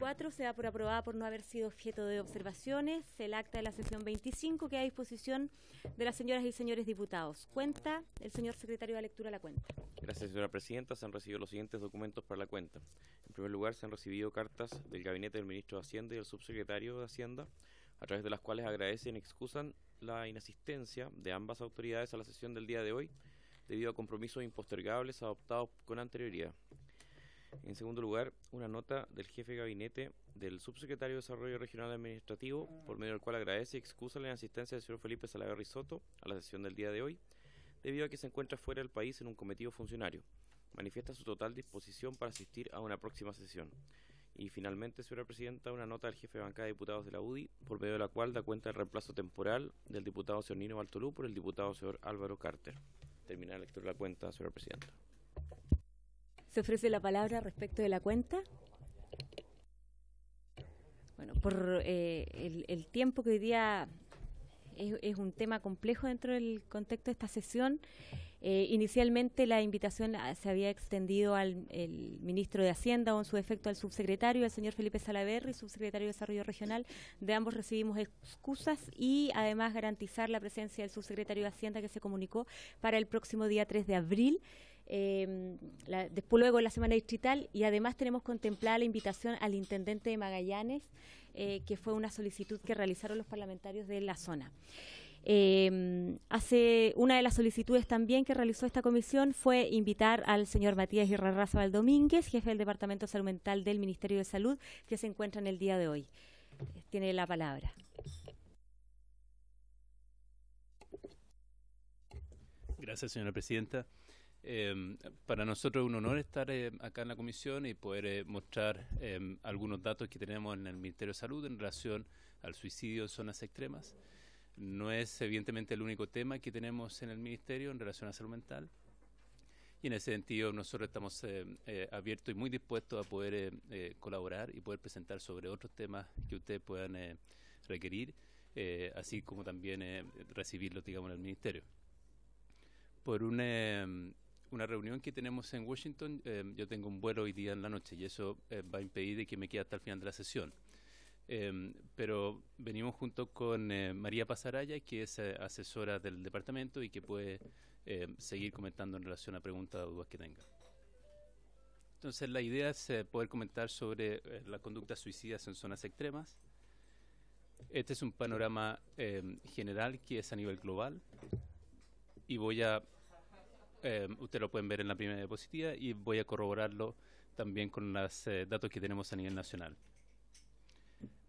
24 se da por aprobada por no haber sido objeto de observaciones. El acta de la sesión 25 queda a disposición de las señoras y señores diputados. Cuenta el señor secretario de lectura la cuenta. Gracias, señora presidenta. Se han recibido los siguientes documentos para la cuenta. En primer lugar, se han recibido cartas del gabinete del ministro de Hacienda y del subsecretario de Hacienda, a través de las cuales agradecen y excusan la inasistencia de ambas autoridades a la sesión del día de hoy, debido a compromisos impostergables adoptados con anterioridad. En segundo lugar, una nota del jefe de gabinete del subsecretario de Desarrollo Regional Administrativo, por medio del cual agradece y excusa la inasistencia del señor Felipe Salaverry Soto a la sesión del día de hoy, debido a que se encuentra fuera del país en un cometido funcionario. Manifiesta su total disposición para asistir a una próxima sesión. Y finalmente, señora presidenta, una nota del jefe de bancada de diputados de la UDI, por medio de la cual da cuenta del reemplazo temporal del diputado señor Nino Baltolú por el diputado señor Álvaro Carter. Termina la lectura de la cuenta, señora presidenta. ¿Se ofrece la palabra respecto de la cuenta? Bueno, por el tiempo que hoy día es un tema complejo dentro del contexto de esta sesión, inicialmente la invitación se había extendido al ministro de Hacienda o en su defecto al subsecretario, el señor Felipe Salaverry, subsecretario de Desarrollo Regional. De ambos recibimos excusas y además garantizar la presencia del subsecretario de Hacienda, que se comunicó para el próximo día 3 de abril. Después luego la semana distrital, y además tenemos contemplada la invitación al intendente de Magallanes, que fue una solicitud que realizaron los parlamentarios de la zona. Una de las solicitudes también que realizó esta comisión fue invitar al señor Matías Irarrázaval Domínguez, jefe del Departamento de Salud Mental del Ministerio de Salud, que se encuentra en el día de hoy. Tiene la palabra. Gracias, señora presidenta. Para nosotros es un honor estar acá en la comisión y poder mostrar algunos datos que tenemos en el Ministerio de Salud en relación al suicidio en zonas extremas. No es evidentemente el único tema que tenemos en el Ministerio en relación a salud mental, y en ese sentido nosotros estamos abiertos y muy dispuestos a poder colaborar y poder presentar sobre otros temas que ustedes puedan requerir, así como también recibirlos, digamos, en el Ministerio. Por una reunión que tenemos en Washington, yo tengo un vuelo hoy día en la noche y eso va a impedir de que me quede hasta el final de la sesión. Pero venimos junto con María Pasaraya, que es asesora del departamento y que puede seguir comentando en relación a preguntas o dudas que tenga. Entonces la idea es poder comentar sobre las conductas suicidas en zonas extremas. Este es un panorama general que es a nivel global y voy a ustedes lo pueden ver en la primera diapositiva y voy a corroborarlo también con los datos que tenemos a nivel nacional.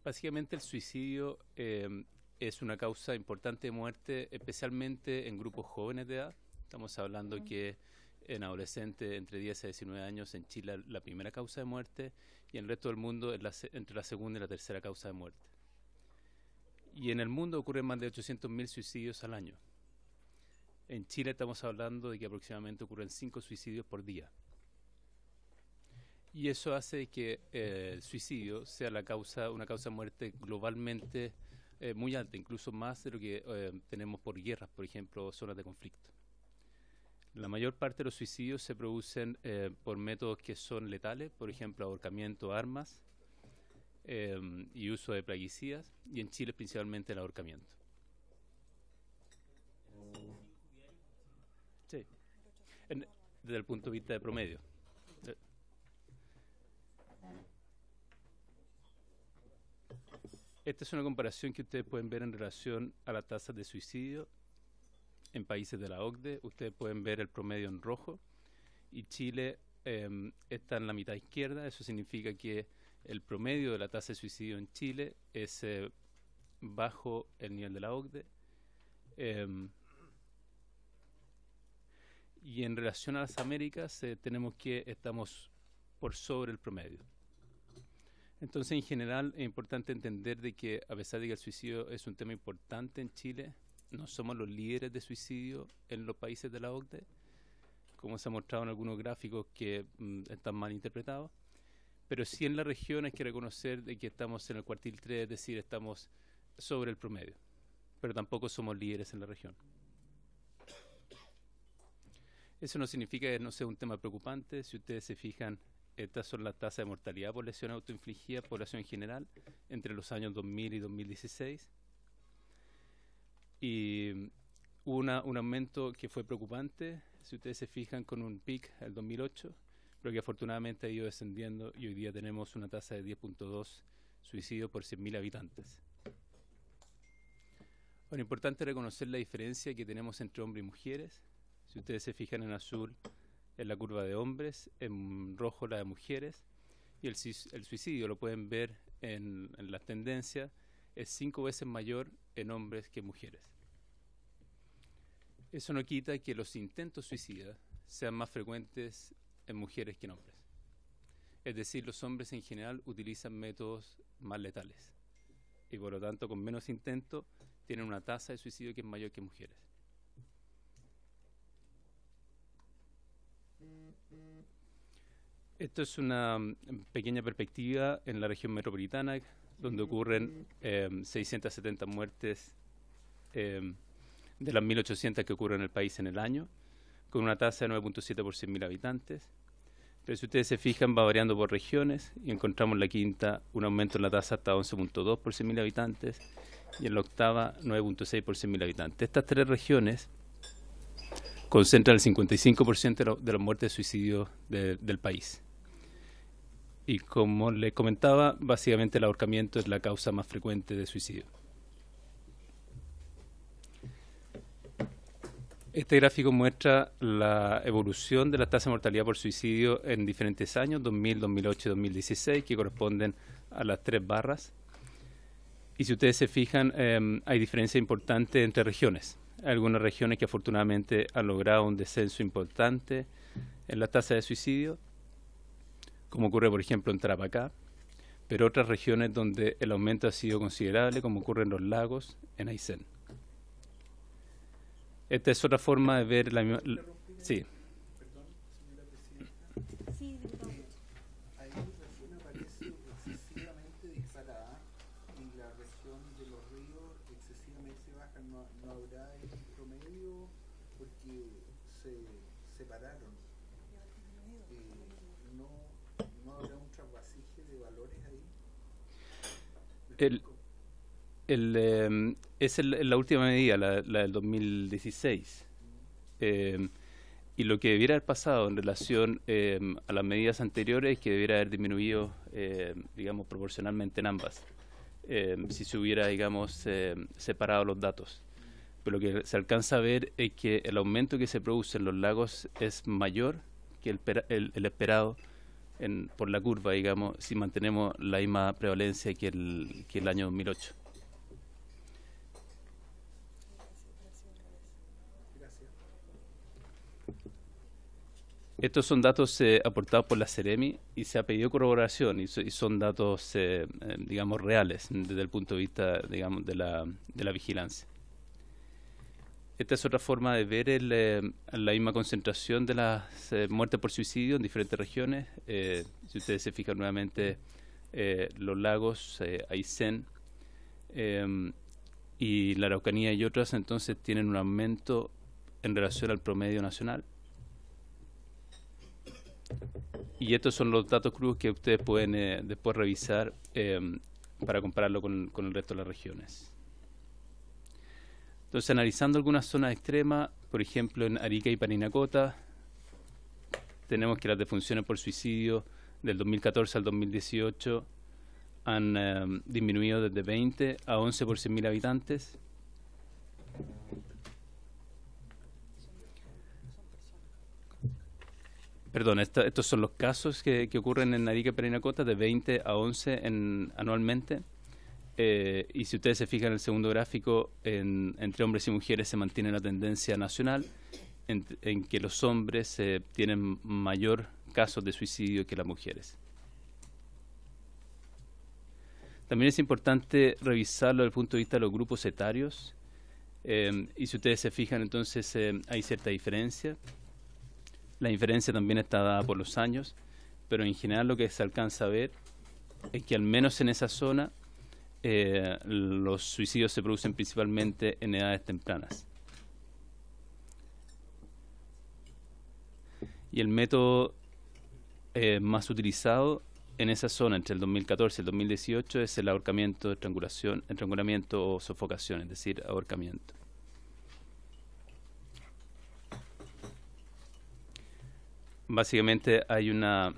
Básicamente el suicidio es una causa importante de muerte, especialmente en grupos jóvenes de edad. Estamos hablando que en adolescentes entre 10 a 19 años en Chile la primera causa de muerte y en el resto del mundo es entre la segunda y la tercera causa de muerte. Y en el mundo ocurren más de 800.000 suicidios al año. En Chile estamos hablando de que aproximadamente ocurren 5 suicidios por día. Y eso hace que el suicidio sea una causa de muerte globalmente muy alta, incluso más de lo que tenemos por guerras, por ejemplo, o zonas de conflicto. La mayor parte de los suicidios se producen por métodos que son letales, por ejemplo, ahorcamiento, armas y uso de plaguicidas, y en Chile principalmente el ahorcamiento. Sí, desde el punto de vista de promedio. Esta es una comparación que ustedes pueden ver en relación a la tasa de suicidio en países de la OCDE. Ustedes pueden ver el promedio en rojo y Chile está en la mitad izquierda. Eso significa que el promedio de la tasa de suicidio en Chile es bajo el nivel de la OCDE. Y en relación a las Américas tenemos que estamos por sobre el promedio. Entonces, en general, es importante entender de que a pesar de que el suicidio es un tema importante en Chile, no somos los líderes de suicidio en los países de la OCDE, como se ha mostrado en algunos gráficos que están mal interpretados, pero sí en la región hay que reconocer de que estamos en el cuartil 3, es decir, estamos sobre el promedio, pero tampoco somos líderes en la región. Eso no significa que no sea un tema preocupante. Si ustedes se fijan Estas son las tasas de mortalidad por lesiones autoinfligidas, población en general, entre los años 2000 y 2016. Y hubo un aumento que fue preocupante, si ustedes se fijan, con un pic en el 2008, pero que afortunadamente ha ido descendiendo y hoy día tenemos una tasa de 10.2 suicidios por 100.000 habitantes. Bueno, importante reconocer la diferencia que tenemos entre hombres y mujeres. Si ustedes se fijan, en azul es la curva de hombres, en rojo la de mujeres, y el suicidio, lo pueden ver en las tendencias, es 5 veces mayor en hombres que en mujeres. Eso no quita que los intentos suicidas sean más frecuentes en mujeres que en hombres. Es decir, los hombres en general utilizan métodos más letales y por lo tanto con menos intentos tienen una tasa de suicidio que es mayor que mujeres. Esto es una pequeña perspectiva en la región metropolitana, donde ocurren 670 muertes de las 1.800 que ocurren en el país en el año, con una tasa de 9.7 por 100.000 habitantes. Pero si ustedes se fijan, va variando por regiones y encontramos en la quinta un aumento en la tasa hasta 11.2 por 100.000 habitantes y en la octava 9.6 por 100.000 habitantes. Estas tres regiones concentran el 55% de las muertes de suicidio del país. Y como les comentaba, básicamente el ahorcamiento es la causa más frecuente de suicidio. Este gráfico muestra la evolución de la tasa de mortalidad por suicidio en diferentes años, 2000, 2008 y 2016, que corresponden a las 3 barras. Y si ustedes se fijan, hay diferencia importante entre regiones. Hay algunas regiones que afortunadamente han logrado un descenso importante en la tasa de suicidio, como ocurre, por ejemplo, en Tarapacá, pero otras regiones donde el aumento ha sido considerable, como ocurre en los lagos, en Aysén. Esta es otra forma de ver la misma... Sí. Perdón, señora presidenta. Sí, Ahí la región aparece excesivamente disparada y la región de los ríos excesivamente baja. No habrá el promedio porque se separaron. No habrá un trasvasije de valores ahí. Es la última medida, la del 2016. Y lo que debiera haber pasado en relación a las medidas anteriores es que debiera haber disminuido, digamos, proporcionalmente en ambas, si se hubiera, digamos, separado los datos. Pero lo que se alcanza a ver es que el aumento que se produce en los lagos es mayor que el esperado por la curva, digamos, si mantenemos la misma prevalencia que el año 2008. Estos son datos aportados por la Ceremi y se ha pedido corroboración y son datos, digamos, reales desde el punto de vista, digamos, de la vigilancia. Esta es otra forma de ver la misma concentración de las muertes por suicidio en diferentes regiones. Si ustedes se fijan nuevamente, los lagos, Aysén y la Araucanía y otras, entonces tienen un aumento en relación al promedio nacional. Y estos son los datos crudos que ustedes pueden después revisar para compararlo con el resto de las regiones. Entonces, analizando algunas zonas extremas, por ejemplo en Arica y Parinacota, tenemos que las defunciones por suicidio del 2014 al 2018 han disminuido desde 20 a 11 por 100.000 habitantes. Perdón, estos son los casos que ocurren en Arica y Parinacota, de 20 a 11 anualmente. Y si ustedes se fijan en el segundo gráfico, entre hombres y mujeres se mantiene la tendencia nacional en que los hombres tienen mayor casos de suicidio que las mujeres. También es importante revisarlo desde el punto de vista de los grupos etarios. Y si ustedes se fijan, entonces hay cierta diferencia. La diferencia también está dada por los años, pero en general lo que se alcanza a ver es que al menos en esa zona los suicidios se producen principalmente en edades tempranas. Y el método más utilizado en esa zona entre el 2014 y el 2018 es el ahorcamiento, estrangulamiento o sofocación, es decir, ahorcamiento. Básicamente hay una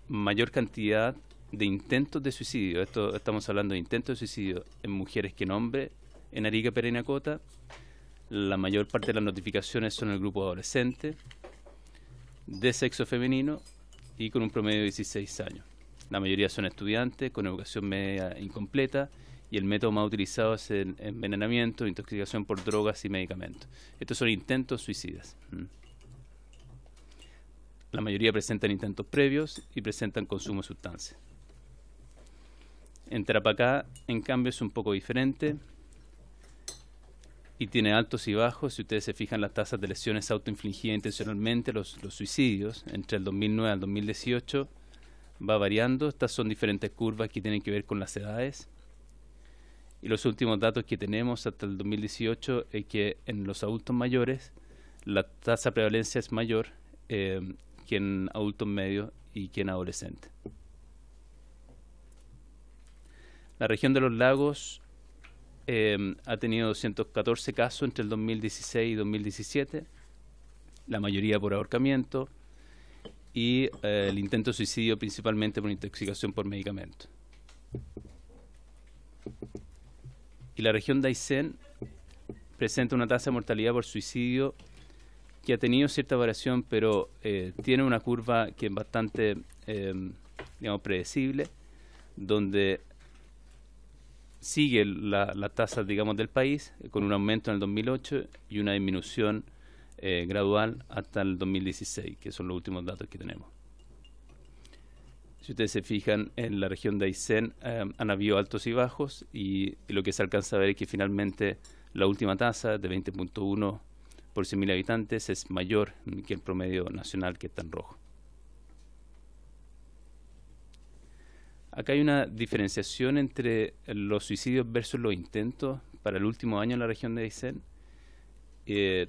mayor cantidad de intentos de suicidio. Estamos hablando de intentos de suicidio en mujeres que en hombres en Arica, Parinacota. La mayor parte de las notificaciones son en el grupo adolescente, de sexo femenino y con un promedio de 16 años. La mayoría son estudiantes con educación media incompleta y el método más utilizado es el envenenamiento, intoxicación por drogas y medicamentos. Estos son intentos suicidas. La mayoría presentan intentos previos y presentan consumo de sustancias. En Tarapacá, en cambio, es un poco diferente y tiene altos y bajos. Si ustedes se fijan, las tasas de lesiones autoinfligidas intencionalmente, los suicidios, entre el 2009 al 2018, va variando. Estas son diferentes curvas que tienen que ver con las edades. Y los últimos datos que tenemos hasta el 2018 es que en los adultos mayores la tasa de prevalencia es mayor que en adultos medios y que en adolescentes. La región de los lagos ha tenido 214 casos entre el 2016 y 2017, la mayoría por ahorcamiento y el intento de suicidio principalmente por intoxicación por medicamentos. Y la región de Aysén presenta una tasa de mortalidad por suicidio que ha tenido cierta variación, pero tiene una curva que es bastante, digamos, predecible, donde sigue la tasa, digamos, del país, con un aumento en el 2008 y una disminución gradual hasta el 2016, que son los últimos datos que tenemos. Si ustedes se fijan, en la región de Aysén han habido altos y bajos, y lo que se alcanza a ver es que finalmente la última tasa de 20.1 por 100.000 habitantes es mayor que el promedio nacional, que está en rojo. Acá hay una diferenciación entre los suicidios versus los intentos para el último año en la región de Aysén,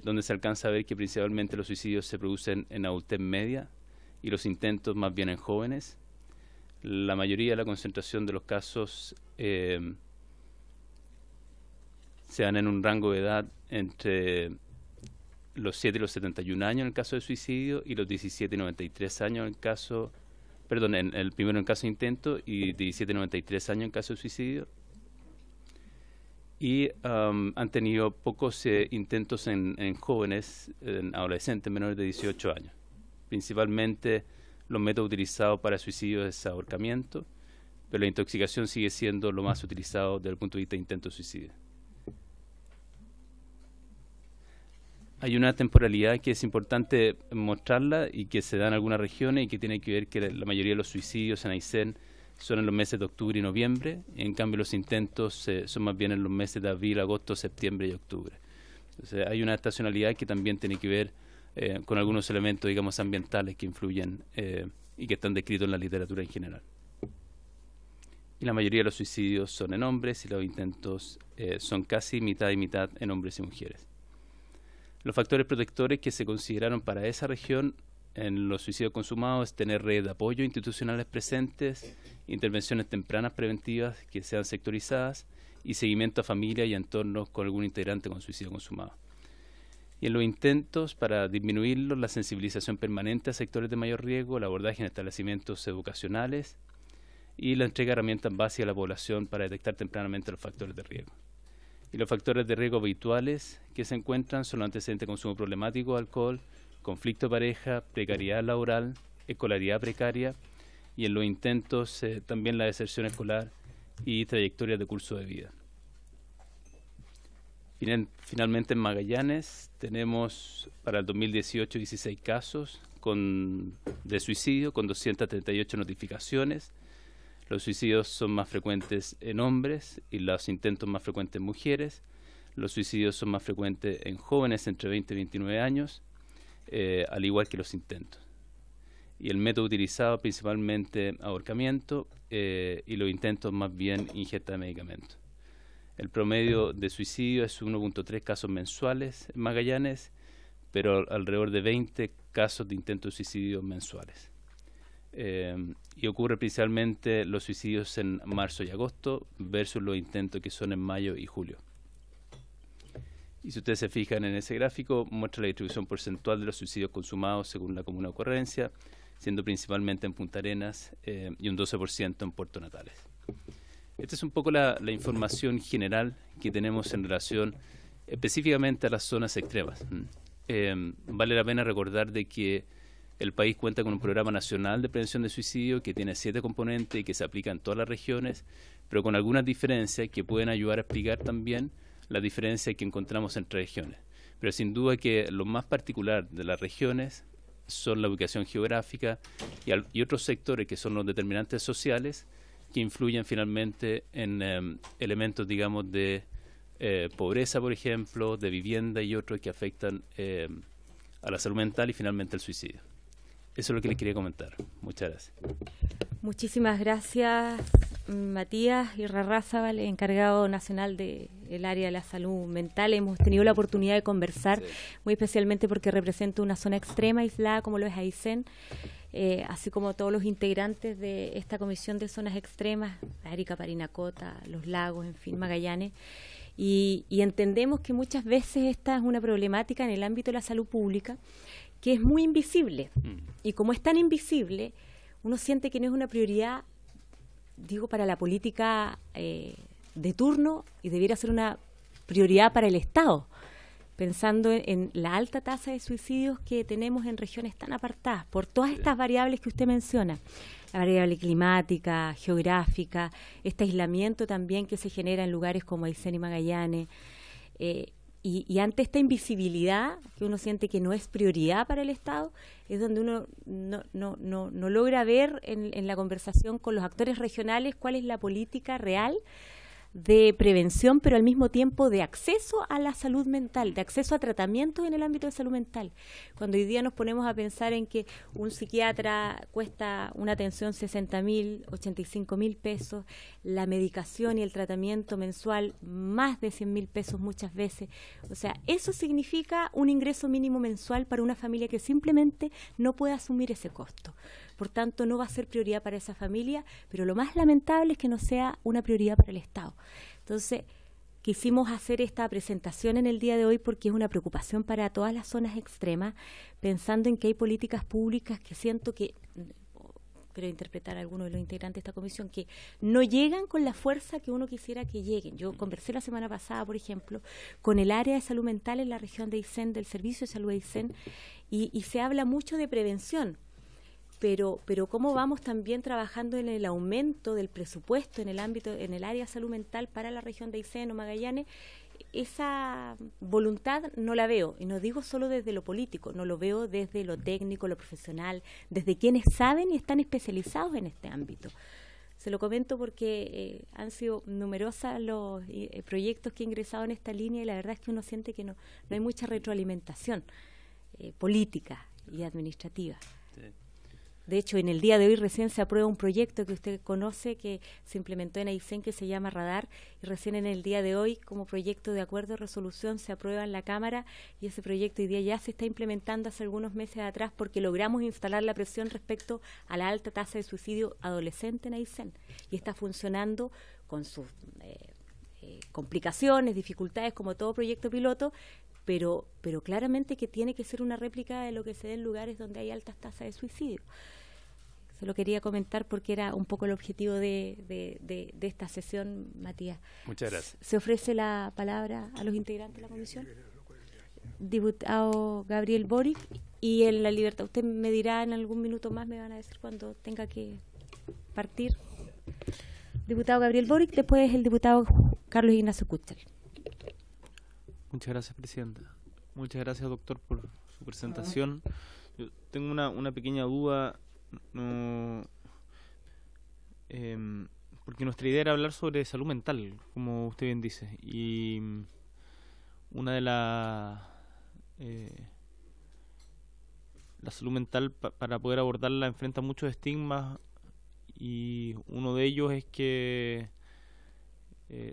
donde se alcanza a ver que principalmente los suicidios se producen en adultez media y los intentos más bien en jóvenes. La mayoría de la concentración de los casos se dan en un rango de edad entre los 7 y los 71 años en el caso de suicidio y los 17 y 93 años en el caso, perdón, el primero en caso de intento y 17 y 93 años en caso de suicidio. Y han tenido pocos intentos en jóvenes, en adolescentes menores de 18 años. Principalmente los métodos utilizados para suicidio es ahorcamiento, pero la intoxicación sigue siendo lo más utilizado desde el punto de vista de intento de suicidio. Hay una temporalidad que es importante mostrarla y que se da en algunas regiones y que tiene que ver que la mayoría de los suicidios en Aysén son en los meses de octubre y noviembre. En cambio, los intentos son más bien en los meses de abril, agosto, septiembre y octubre. Entonces, hay una estacionalidad que también tiene que ver con algunos elementos, digamos, ambientales que influyen y que están descritos en la literatura en general. Y la mayoría de los suicidios son en hombres y los intentos son casi mitad y mitad en hombres y mujeres. Los factores protectores que se consideraron para esa región en los suicidios consumados es tener redes de apoyo institucionales presentes, intervenciones tempranas preventivas que sean sectorizadas y seguimiento a familias y entornos con algún integrante con suicidio consumado. Y en los intentos para disminuirlos, la sensibilización permanente a sectores de mayor riesgo, el abordaje en establecimientos educacionales y la entrega de herramientas básicas a la población para detectar tempranamente los factores de riesgo. Y los factores de riesgo habituales que se encuentran son los antecedentes de consumo problemático de alcohol, conflicto de pareja, precariedad laboral, escolaridad precaria y en los intentos también la deserción escolar y trayectorias de curso de vida. Finalmente en Magallanes tenemos para el 2018 16 casos de suicidio con 238 notificaciones. Los suicidios son más frecuentes en hombres y los intentos más frecuentes en mujeres. Los suicidios son más frecuentes en jóvenes entre 20 y 29 años, al igual que los intentos. Y el método utilizado principalmente ahorcamiento y los intentos más bien ingesta de medicamentos. El promedio de suicidio es 1.3 casos mensuales en Magallanes, pero alrededor de 20 casos de intentos de suicidio mensuales. Y ocurre principalmente los suicidios en marzo y agosto versus los intentos que son en mayo y julio. Y si ustedes se fijan en ese gráfico, muestra la distribución porcentual de los suicidios consumados según la comuna de ocurrencia, siendo principalmente en Punta Arenas y un 12% en Puerto Natales. Esta es un poco la información general que tenemos en relación específicamente a las zonas extremas. Vale la pena recordar de que el país cuenta con un programa nacional de prevención de suicidio que tiene 7 componentes y que se aplica en todas las regiones, pero con algunas diferencias que pueden ayudar a explicar también las diferencias que encontramos entre regiones. Pero sin duda que lo más particular de las regiones son la ubicación geográfica y otros sectores que son los determinantes sociales que influyen finalmente en elementos, digamos, de pobreza, por ejemplo, de vivienda y otros que afectan a la salud mental y finalmente al suicidio. Eso es lo que les quería comentar. Muchas gracias. Muchísimas gracias, Matías Irarrázaval, encargado nacional del área de la salud mental. Hemos tenido la oportunidad de conversar, muy especialmente porque representa una zona extrema, aislada, como lo es Aysén, así como todos los integrantes de esta comisión de zonas extremas, Arica, Parinacota, Los Lagos, en fin, Magallanes. Y entendemos que muchas veces esta es una problemática en el ámbito de la salud pública que es muy invisible. Y como es tan invisible, uno siente que no es una prioridad, digo, para la política de turno, y debiera ser una prioridad para el Estado, pensando en la alta tasa de suicidios que tenemos en regiones tan apartadas, por todas estas variables que usted menciona, la variable climática, geográfica, este aislamiento también que se genera en lugares como Aysén y Magallanes, y ante esta invisibilidad que uno siente que no es prioridad para el Estado, es donde uno no logra ver en la conversación con los actores regionales cuál es la política real de prevención, pero al mismo tiempo de acceso a la salud mental, de acceso a tratamientos en el ámbito de salud mental. Cuando hoy día nos ponemos a pensar en que un psiquiatra cuesta una atención 60.000, 85.000 pesos, la medicación y el tratamiento mensual más de 100.000 pesos muchas veces. O sea, eso significa un ingreso mínimo mensual para una familia que simplemente no puede asumir ese costo. Por tanto, no va a ser prioridad para esa familia, pero lo más lamentable es que no sea una prioridad para el Estado. Entonces, quisimos hacer esta presentación en el día de hoy porque es una preocupación para todas las zonas extremas, pensando en que hay políticas públicas que siento que, creo interpretar a algunos de los integrantes de esta comisión, que no llegan con la fuerza que uno quisiera que lleguen. Yo conversé la semana pasada, por ejemplo, con el área de salud mental en la región de Aysén, del Servicio de Salud de Aysén, y se habla mucho de prevención. Pero cómo vamos también trabajando en el aumento del presupuesto en el ámbito, en el área de salud mental para la región de Aysén o Magallanes, esa voluntad no la veo, y no digo solo desde lo político, no lo veo desde lo técnico, lo profesional, desde quienes saben y están especializados en este ámbito. Se lo comento porque han sido numerosos los proyectos que he ingresado en esta línea, y la verdad es que uno siente que no hay mucha retroalimentación política y administrativa. Sí. De hecho, en el día de hoy recién se aprueba un proyecto que usted conoce, que se implementó en Aysén, que se llama Radar, y recién en el día de hoy, como proyecto de acuerdo de resolución, se aprueba en la Cámara, y ese proyecto hoy día ya se está implementando hace algunos meses atrás, porque logramos instalar la presión respecto a la alta tasa de suicidio adolescente en Aysén, y está funcionando con sus complicaciones, dificultades, como todo proyecto piloto, pero claramente que tiene que ser una réplica de lo que se da en lugares donde hay altas tasas de suicidio. Se lo quería comentar porque era un poco el objetivo de esta sesión, Matías. Muchas gracias. Se ofrece la palabra a los integrantes de la comisión. Diputado Gabriel Boric, y en la libertad, usted me dirá en algún minuto más, me van a decir cuando tenga que partir. Diputado Gabriel Boric, después el diputado Carlos Ignacio Kuchel. Muchas gracias, Presidenta. Muchas gracias, doctor, por su presentación. Yo tengo una pequeña duda, porque nuestra idea era hablar sobre salud mental, como usted bien dice, y una de la salud mental, para poder abordarla, enfrenta muchos estigmas, y uno de ellos es que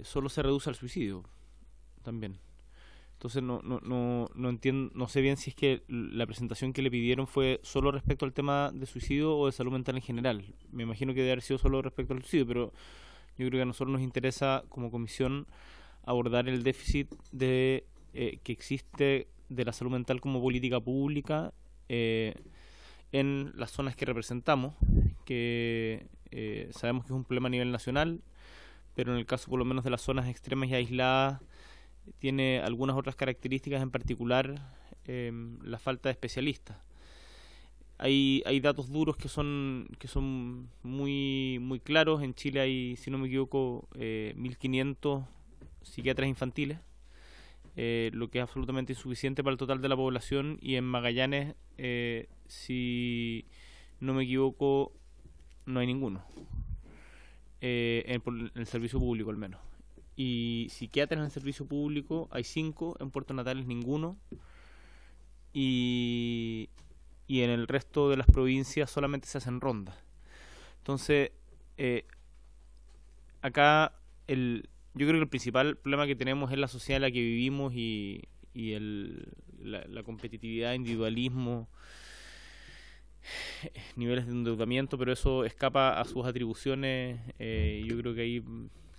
solo se reduce al suicidio también. Entonces no entiendo, no sé bien si es que la presentación que le pidieron fue solo respecto al tema de suicidio o de salud mental en general. Me imagino que debe haber sido solo respecto al suicidio, pero yo creo que a nosotros nos interesa como comisión abordar el déficit de que existe de la salud mental como política pública en las zonas que representamos, que sabemos que es un problema a nivel nacional, pero en el caso por lo menos de las zonas extremas y aisladas tiene algunas otras características, en particular la falta de especialistas. Hay datos duros que son muy claros. En Chile hay, si no me equivoco, 1.500 psiquiatras infantiles, lo que es absolutamente insuficiente para el total de la población, y en Magallanes, si no me equivoco, no hay ninguno, en el servicio público al menos. Y psiquiatras en el servicio público hay 5, en Puerto Natales ninguno, y en el resto de las provincias solamente se hacen rondas. Entonces, acá yo creo que el principal problema que tenemos es la sociedad en la que vivimos y la competitividad, individualismo, niveles de endeudamiento, pero eso escapa a sus atribuciones. Yo creo que ahí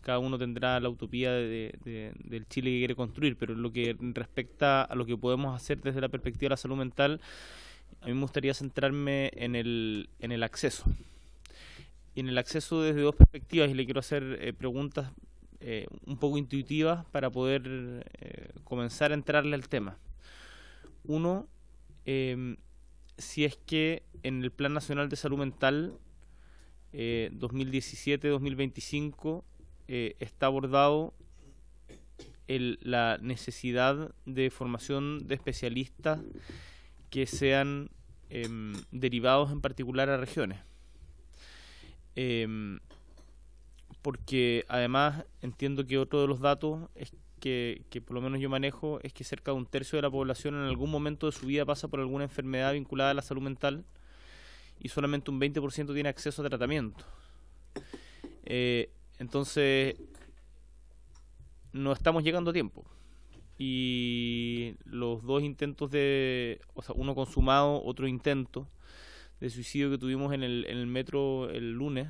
cada uno tendrá la utopía del Chile que quiere construir, pero en lo que respecta a lo que podemos hacer desde la perspectiva de la salud mental, a mí me gustaría centrarme en el acceso. Y en el acceso desde dos perspectivas, y le quiero hacer preguntas un poco intuitivas para poder comenzar a entrarle al tema. Uno, si es que en el Plan Nacional de Salud Mental 2017-2025 está abordado la necesidad de formación de especialistas que sean derivados en particular a regiones. Porque además entiendo que otro de los datos es que por lo menos yo manejo es que cerca de 1/3 de la población en algún momento de su vida pasa por alguna enfermedad vinculada a la salud mental, y solamente un 20% tiene acceso a tratamiento. Entonces no estamos llegando a tiempo, y los dos intentos uno consumado, otro intento de suicidio que tuvimos en el metro el lunes,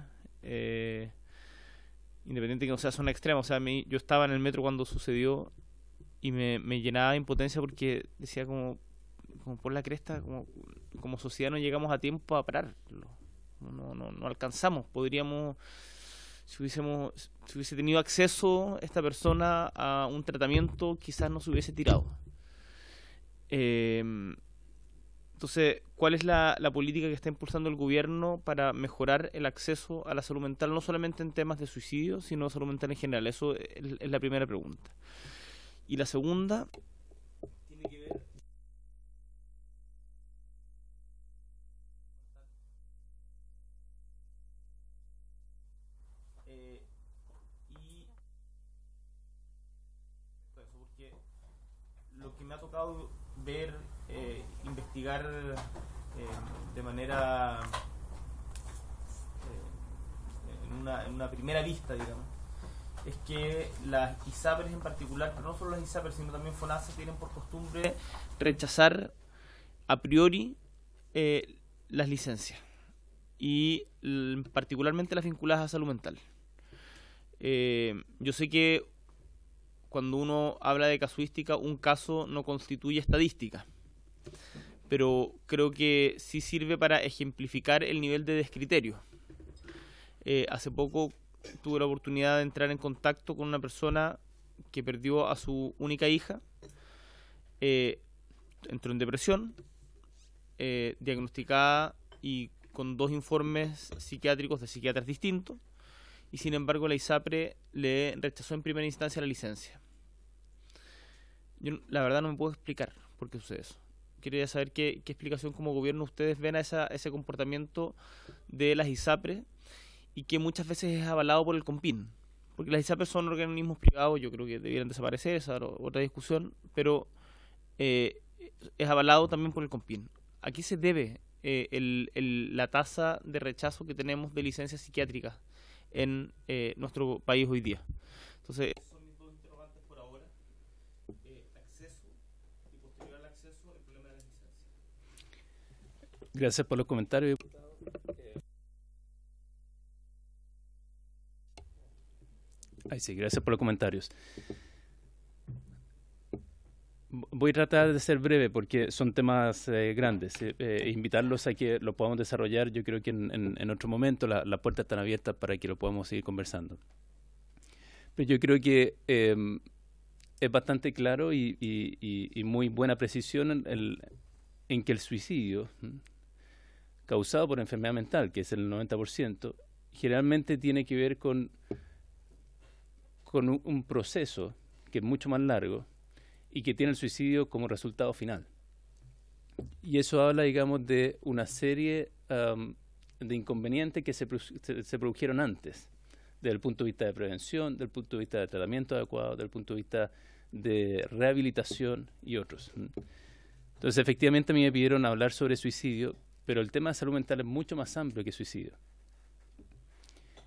independiente que no sea zona extrema, o sea, yo estaba en el metro cuando sucedió y me llenaba de impotencia, porque decía como por la cresta, como sociedad no llegamos a tiempo a pararlo, no alcanzamos. Podríamos, si hubiese tenido acceso esta persona a un tratamiento, quizás no se hubiese tirado. Entonces, ¿cuál es la política que está impulsando el gobierno para mejorar el acceso a la salud mental, no solamente en temas de suicidio, sino salud mental en general? Eso es la primera pregunta. Y la segunda tiene que ver porque lo que me ha tocado ver, investigar de manera en una primera vista, digamos, es que las ISAPRES en particular, pero no solo las ISAPRES, sino también FONASA, tienen por costumbre rechazar a priori las licencias, y particularmente las vinculadas a salud mental. Yo sé que cuando uno habla de casuística, un caso no constituye estadística, pero creo que sí sirve para ejemplificar el nivel de descriterio. Hace poco tuve la oportunidad de entrar en contacto con una persona que perdió a su única hija, entró en depresión, diagnosticada y con 2 informes psiquiátricos de psiquiatras distintos, y sin embargo la ISAPRE le rechazó en primera instancia la licencia. Yo la verdad no me puedo explicar por qué sucede eso. Quería saber qué explicación como gobierno ustedes ven a ese comportamiento de las ISAPRES, y que muchas veces es avalado por el CONPIN, porque las ISAPRES son organismos privados, yo creo que debieran desaparecer, esa es otra discusión, pero es avalado también por el CONPIN. ¿A qué se debe la tasa de rechazo que tenemos de licencias psiquiátricas en nuestro país hoy día? Entonces, son mis dos interrogantes por ahora: acceso Gracias por los comentarios. Sí, gracias por los comentarios. Voy a tratar de ser breve porque son temas grandes. Invitarlos a que lo podamos desarrollar, yo creo que en otro momento las puertas están abiertas para que lo podamos seguir conversando. Pero yo creo que es bastante claro y muy buena precisión en que el suicidio causado por enfermedad mental, que es el 90%, generalmente tiene que ver con un proceso que es mucho más largo y que tiene el suicidio como resultado final. Y eso habla, digamos, de una serie de inconvenientes que se produjeron antes, desde el punto de vista de prevención, desde el punto de vista de tratamiento adecuado, desde el punto de vista de rehabilitación y otros. Entonces, efectivamente, a mí me pidieron hablar sobre suicidio, pero el tema de salud mental es mucho más amplio que suicidio.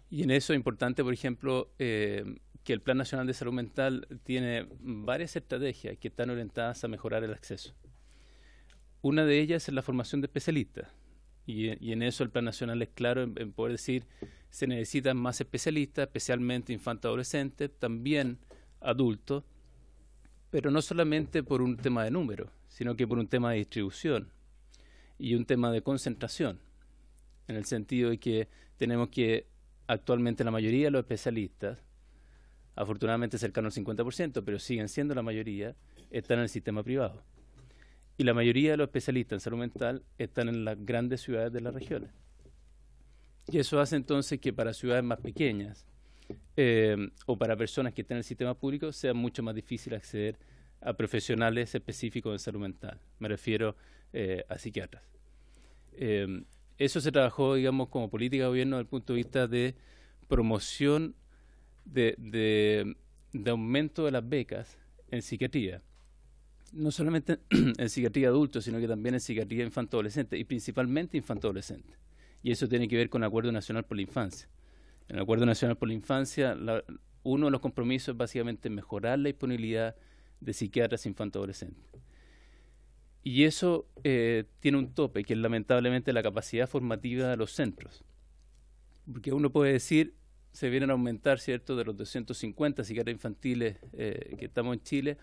Y en eso es importante, por ejemplo, que el Plan Nacional de Salud Mental tiene varias estrategias que están orientadas a mejorar el acceso. Una de ellas es la formación de especialistas. Y en eso el Plan Nacional es claro en poder decir se necesitan más especialistas, especialmente infantes adolescentes, también adultos, pero no solamente por un tema de número, sino que por un tema de distribución y un tema de concentración, en el sentido de que tenemos que actualmente la mayoría de los especialistas, afortunadamente cercano al 50%, pero siguen siendo la mayoría, están en el sistema privado. Y la mayoría de los especialistas en salud mental están en las grandes ciudades de las regiones. Y eso hace entonces que para ciudades más pequeñas o para personas que estén en el sistema público sea mucho más difícil acceder a profesionales específicos de salud mental. Me refiero a psiquiatras. Eso se trabajó, digamos, como política de gobierno desde el punto de vista de promoción de aumento de las becas en psiquiatría. No solamente en psiquiatría adulto, sino que también en psiquiatría infanto-adolescente, y principalmente infanto-adolescente. Y eso tiene que ver con el Acuerdo Nacional por la Infancia. En el Acuerdo Nacional por la Infancia, uno de los compromisos es básicamente mejorar la disponibilidad de psiquiatras infanto-adolescentes. Y eso tiene un tope, que es lamentablemente la capacidad formativa de los centros. Porque uno puede decir, se vienen a aumentar, ¿cierto?, de los 250 psiquiatras infantiles que estamos en Chile,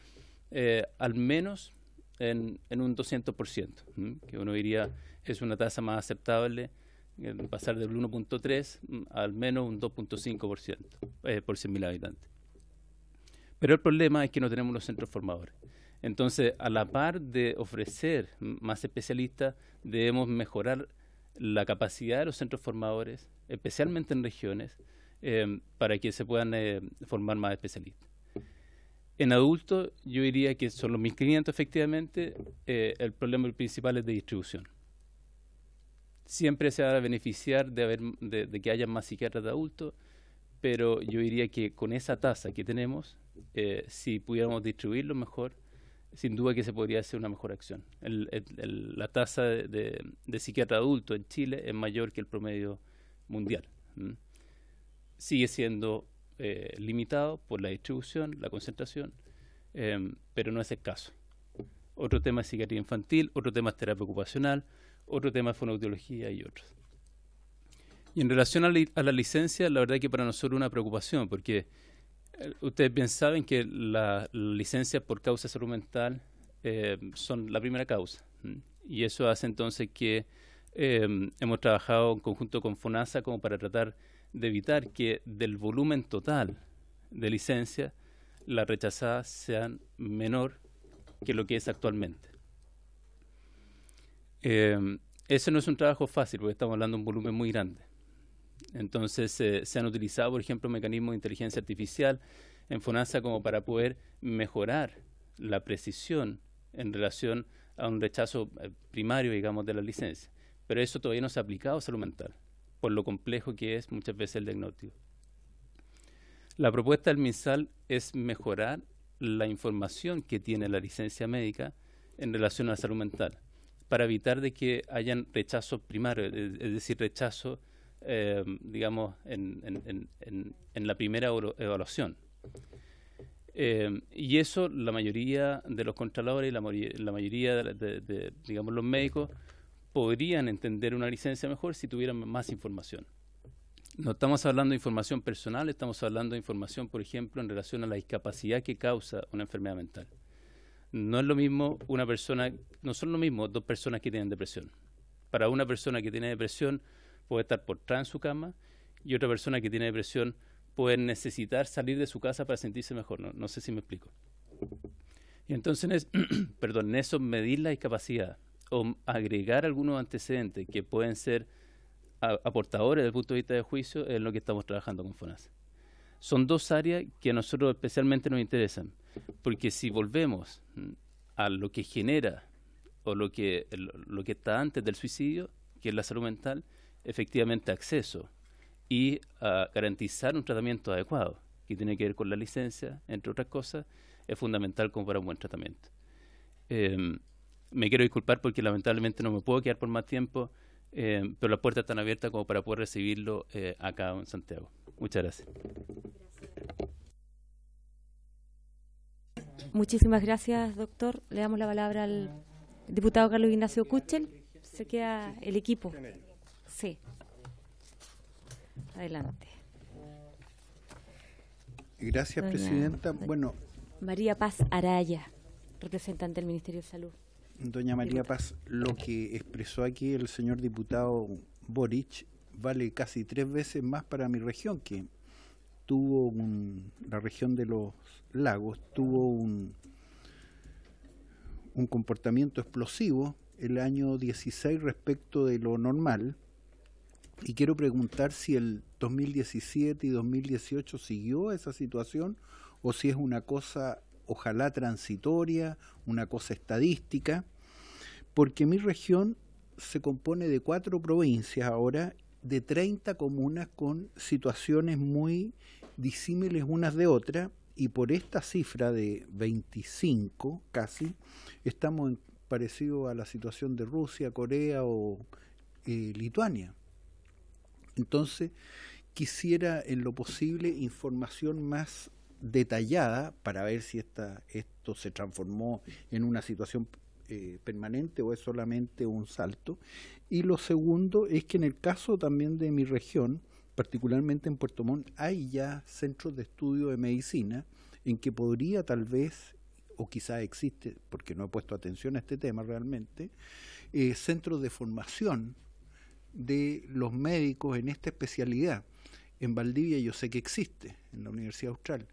al menos en un 200%, que uno diría es una tasa más aceptable, pasar del 1.3 al menos un 2.5% por 100.000 habitantes. Pero el problema es que no tenemos los centros formadores. Entonces, a la par de ofrecer más especialistas, debemos mejorar la capacidad de los centros formadores, especialmente en regiones, para que se puedan formar más especialistas. En adultos, yo diría que son los 1.500 efectivamente. El problema principal es de distribución. Siempre se va a beneficiar de que haya más psiquiatras de adultos, pero yo diría que con esa tasa que tenemos, si pudiéramos distribuirlo mejor, sin duda que se podría hacer una mejor acción. La tasa de psiquiatra adulto en Chile es mayor que el promedio mundial. Sigue siendo limitado por la distribución, la concentración, pero no es el caso. Otro tema es psiquiatría infantil, otro tema es terapia ocupacional, otro tema es fonoaudiología y otros. Y en relación a la licencia, la verdad es que para nosotros es una preocupación, porque ustedes bien saben que las licencias por causa de salud mental son la primera causa, y eso hace entonces que hemos trabajado en conjunto con FONASA como para tratar de evitar que del volumen total de licencias las rechazadas sean menor que lo que es actualmente. Ese no es un trabajo fácil porque estamos hablando de un volumen muy grande. Entonces se han utilizado, por ejemplo, mecanismos de inteligencia artificial en FONASA como para poder mejorar la precisión en relación a un rechazo primario, digamos, de la licencia. Pero eso todavía no se ha aplicado a salud mental, por lo complejo que es muchas veces el diagnóstico. La propuesta del MinSal es mejorar la información que tiene la licencia médica en relación a la salud mental, para evitar de que hayan rechazos primarios, es decir, rechazo, digamos, en la primera evaluación. Y eso la mayoría de los controladores y la mayoría de digamos, los médicos podrían entender una licencia mejor si tuvieran más información. No estamos hablando de información personal, estamos hablando de información, por ejemplo, en relación a la discapacidad que causa una enfermedad mental. No es lo mismo no son lo mismo dos personas que tienen depresión. Para una persona que tiene depresión puede estar postrada en su cama y otra persona que tiene depresión puede necesitar salir de su casa para sentirse mejor. No sé si me explico. Y entonces, en eso medir la discapacidad o agregar algunos antecedentes que pueden ser aportadores desde el punto de vista de juicio es lo que estamos trabajando con FONASA. Son dos áreas que a nosotros especialmente nos interesan, porque si volvemos a lo que genera o lo que está antes del suicidio, que es la salud mental, efectivamente acceso y garantizar un tratamiento adecuado, que tiene que ver con la licencia, entre otras cosas, es fundamental como para un buen tratamiento. Me quiero disculpar porque lamentablemente no me puedo quedar por más tiempo, pero las puertas están abiertas como para poder recibirlo acá en Santiago. Muchas gracias. Muchísimas gracias, doctor. Le damos la palabra al diputado Carlos Ignacio Kuchel. Se queda el equipo. Sí. Adelante. Gracias, presidenta. Bueno, María Paz Araya, representante del Ministerio de Salud. doña María Paz, lo que expresó aquí el señor diputado Boric vale casi 3 veces más para mi región, que tuvo la región de los lagos tuvo un comportamiento explosivo el año 16 respecto de lo normal, y quiero preguntar si el 2017 y 2018 siguió esa situación o si es una cosa ojalá transitoria, una cosa estadística, porque mi región se compone de 4 provincias ahora, de 30 comunas con situaciones muy disímiles unas de otras, y por esta cifra de 25 casi, estamos parecido a la situación de Rusia, Corea o Lituania. Entonces, quisiera en lo posible información más detallada para ver si esto se transformó en una situación permanente o es solamente un salto. Y lo segundo es que en el caso también de mi región, particularmente en Puerto Montt, hay ya centros de estudio de medicina en que podría tal vez, o quizás existe, porque no he puesto atención a este tema realmente, centros de formación de los médicos en esta especialidad. En Valdivia yo sé que existe, en la Universidad Austral,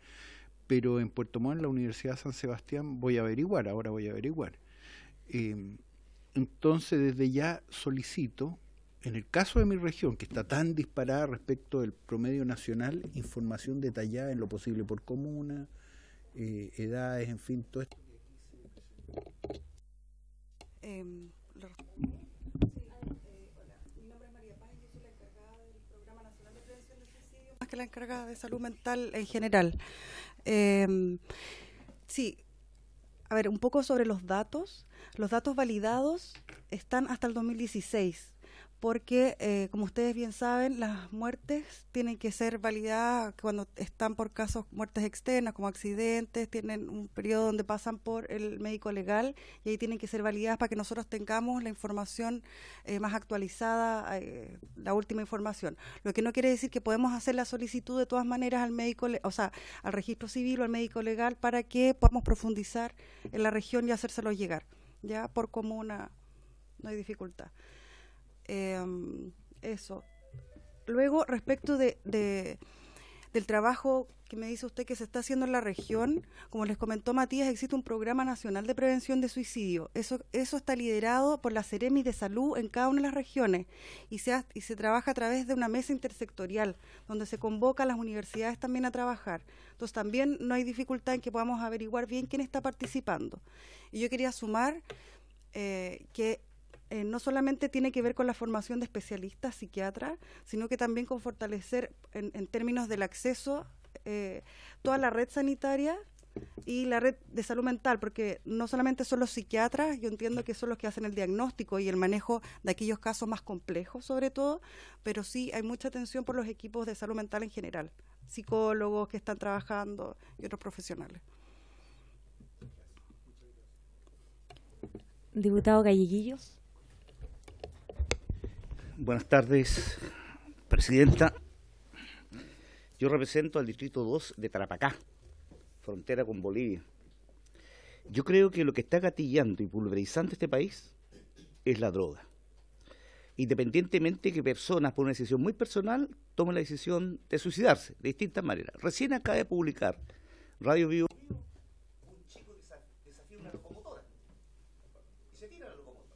pero en Puerto Montt, en la Universidad San Sebastián, ahora voy a averiguar. Entonces, desde ya solicito, en el caso de mi región, que está tan disparada respecto del promedio nacional, información detallada en lo posible por comuna, edades, en fin, todo esto. Hola, mi nombre es María Paz y yo soy la encargada del Programa Nacional de Prevención del Suicidio, más que la encargada de salud mental en general. Sí, a ver, un poco sobre los datos. Los datos validados están hasta el 2016. Porque, como ustedes bien saben, las muertes tienen que ser validadas cuando están por casos, muertes externas, como accidentes, tienen un periodo donde pasan por el médico legal y ahí tienen que ser validadas para que nosotros tengamos la información más actualizada, la última información. Lo que no quiere decir que podemos hacer la solicitud de todas maneras al médico, al registro civil o al médico legal para que podamos profundizar en la región y hacérselo llegar. Ya por comuna no hay dificultad. Eso. Luego, respecto del trabajo que me dice usted que se está haciendo en la región, como les comentó Matías, existe un programa nacional de prevención de suicidio. Eso está liderado por la Seremi de Salud en cada una de las regiones y se trabaja a través de una mesa intersectorial donde se convoca a las universidades también a trabajar. Entonces también no hay dificultad en que podamos averiguar bien quién está participando. Y yo quería sumar que no solamente tiene que ver con la formación de especialistas, psiquiatras, sino que también con fortalecer en términos del acceso toda la red sanitaria y la red de salud mental, porque no solamente son los psiquiatras, yo entiendo que son los que hacen el diagnóstico y el manejo de aquellos casos más complejos sobre todo, pero sí hay mucha atención por los equipos de salud mental en general, psicólogos que están trabajando y otros profesionales. Diputado Galleguillos. Buenas tardes, Presidenta. Yo represento al Distrito 2 de Tarapacá, frontera con Bolivia. Yo creo que lo que está gatillando y pulverizando este país es la droga. Independientemente que personas, por una decisión muy personal, tomen la decisión de suicidarse de distintas maneras. Recién acaba de publicar Radio Vivo un chico desafía una locomotora y se tira la locomotora.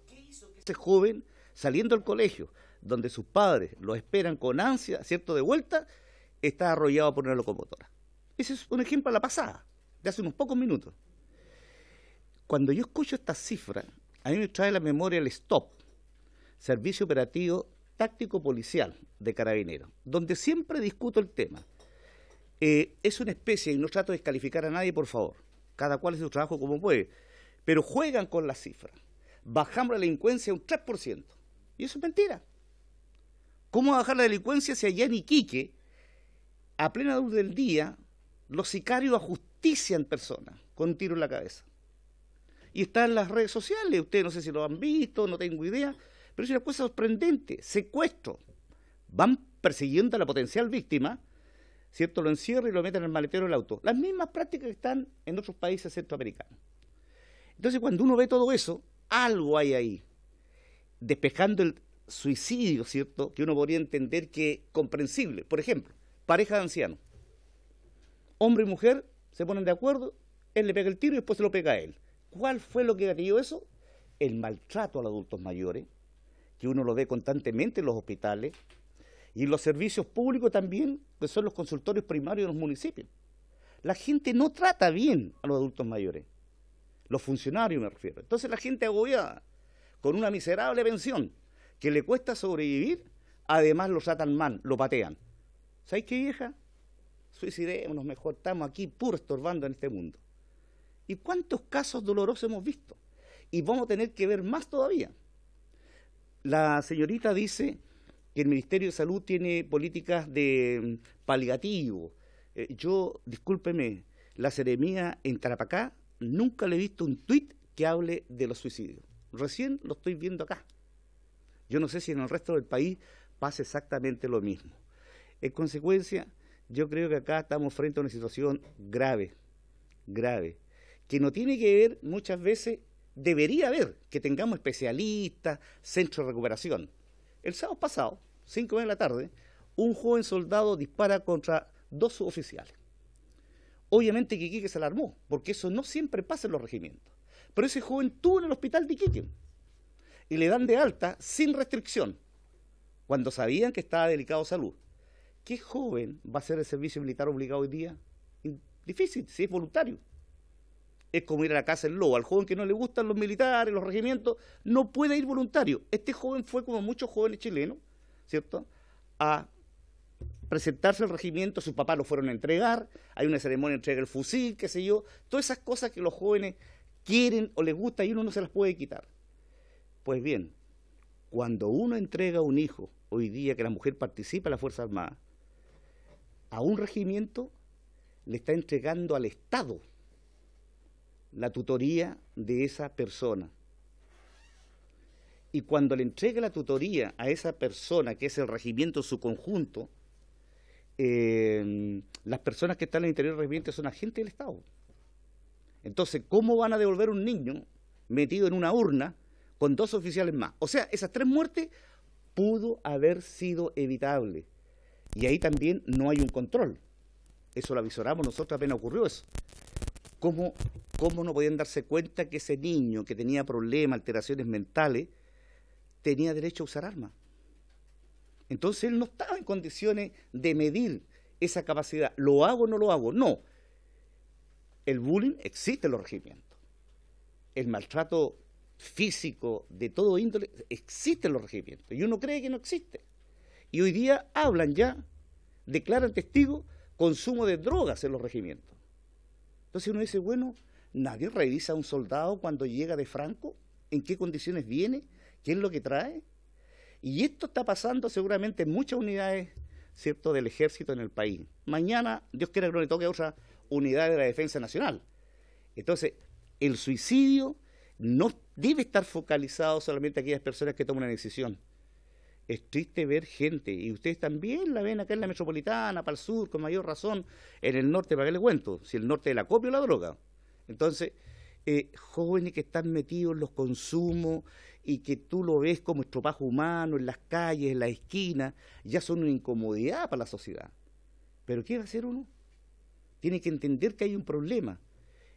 ¿Qué hizo que ese joven, saliendo del colegio, donde sus padres lo esperan con ansia, ¿cierto?, de vuelta, está arrollado por una locomotora? Ese es un ejemplo a la pasada, de hace unos pocos minutos. Cuando yo escucho estas cifras, a mí me trae a la memoria el STOP, Servicio Operativo Táctico Policial de Carabineros, donde siempre discuto el tema. Es una especie, y no trato de descalificar a nadie, por favor, cada cual hace su trabajo como puede, pero juegan con las cifras. Bajamos la delincuencia un 3%, y eso es mentira. ¿Cómo bajar la delincuencia si allá en Iquique, a plena luz del día, los sicarios ajustician personas con un tiro en la cabeza? Y está en las redes sociales, ustedes no sé si lo han visto, no tengo idea, pero es una cosa sorprendente, secuestro. Van persiguiendo a la potencial víctima, ¿cierto? Lo encierran y lo meten en el maletero del auto. Las mismas prácticas que están en otros países centroamericanos. Entonces, cuando uno ve todo eso, algo hay ahí, despejando el suicidio, ¿cierto?, que uno podría entender que es comprensible. Por ejemplo, pareja de ancianos. Hombre y mujer se ponen de acuerdo, él le pega el tiro y después se lo pega a él. ¿Cuál fue lo que gatilló eso? El maltrato a los adultos mayores, que uno lo ve constantemente en los hospitales, y en los servicios públicos también, que son los consultorios primarios de los municipios. La gente no trata bien a los adultos mayores, los funcionarios me refiero. Entonces la gente agobiada, con una miserable pensión, que le cuesta sobrevivir, además lo tratan mal, lo patean. ¿Sabes qué, vieja? Suicidémonos mejor, estamos aquí puro estorbando en este mundo. ¿Y cuántos casos dolorosos hemos visto? Y vamos a tener que ver más todavía. La señorita dice que el Ministerio de Salud tiene políticas de paliativo. Yo, discúlpeme, la Seremía en Tarapacá nunca le he visto un tuit que hable de los suicidios. Recién lo estoy viendo acá. Yo no sé si en el resto del país pasa exactamente lo mismo. En consecuencia, yo creo que acá estamos frente a una situación grave, que no tiene que ver muchas veces. Debería haber que tengamos especialistas, centros de recuperación. El sábado pasado, 5 de la tarde, un joven soldado dispara contra 2 suboficiales. Obviamente que Iquique se alarmó, porque eso no siempre pasa en los regimientos. Pero ese joven estuvo en el hospital de Iquique y le dan de alta sin restricción, cuando sabían que estaba delicado de salud. ¿Qué joven va a hacer el servicio militar obligado hoy día? Difícil, si es voluntario. Es como ir a la casa del lobo. Al joven que no le gustan los militares, los regimientos, no puede ir voluntario. Este joven fue, como muchos jóvenes chilenos, ¿cierto?, a presentarse al regimiento, sus papás lo fueron a entregar, hay una ceremonia de entrega del fusil, qué sé yo, todas esas cosas que los jóvenes quieren o les gusta y uno no se las puede quitar. Pues bien, cuando uno entrega a un hijo, hoy día que la mujer participa en la Fuerza Armada, a un regimiento le está entregando al Estado la tutoría de esa persona. Y cuando le entrega la tutoría a esa persona, que es el regimiento en su conjunto, las personas que están en el interior del regimiento son agentes del Estado. Entonces, ¿cómo van a devolver un niño metido en una urna con 2 oficiales más? O sea, esas 3 muertes pudo haber sido evitable. Y ahí también no hay un control. Eso lo avisoramos nosotros apenas ocurrió eso. ¿Cómo no podían darse cuenta que ese niño que tenía problemas, alteraciones mentales, tenía derecho a usar armas? Entonces él no estaba en condiciones de medir esa capacidad. ¿Lo hago o no lo hago? No. El bullying existe en los regimientos. El maltrato físico de todo índole existe en los regimientos. Y uno cree que no existe. Y hoy día hablan ya, declaran testigos, consumo de drogas en los regimientos. Entonces uno dice, bueno, nadie revisa a un soldado cuando llega de Franco, en qué condiciones viene, qué es lo que trae. Y esto está pasando seguramente en muchas unidades, ¿cierto?, del ejército en el país. Mañana, Dios quiera que no le toque a otra unidad de la Defensa Nacional. Entonces, el suicidio no debe estar focalizado solamente a aquellas personas que toman una decisión. es triste ver gente, y ustedes también la ven acá en la metropolitana, para el sur, con mayor razón, en el norte, ¿para qué le cuento? Si el norte es el acopio o la droga. Entonces, jóvenes que están metidos en los consumos y que tú lo ves como estropajo humano en las calles, en las esquinas, ya son una incomodidad para la sociedad. ¿Pero qué va a hacer uno? Tiene que entender que hay un problema.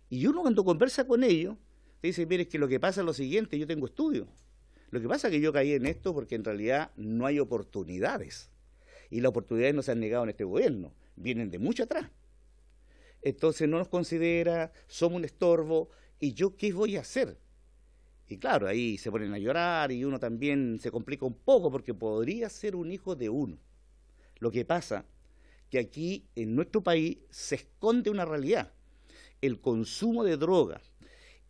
Y uno cuando conversa con ellos, te dice, mire, es que lo que pasa es lo siguiente, yo tengo estudios. Lo que pasa es que yo caí en esto porque en realidad no hay oportunidades. Y las oportunidades no se han negado en este gobierno, vienen de mucho atrás. Entonces no nos considera, somos un estorbo, ¿y yo qué voy a hacer? Y claro, ahí se ponen a llorar y uno también se complica un poco porque podría ser un hijo de uno. Lo que pasa que aquí en nuestro país se esconde una realidad. El consumo de drogas,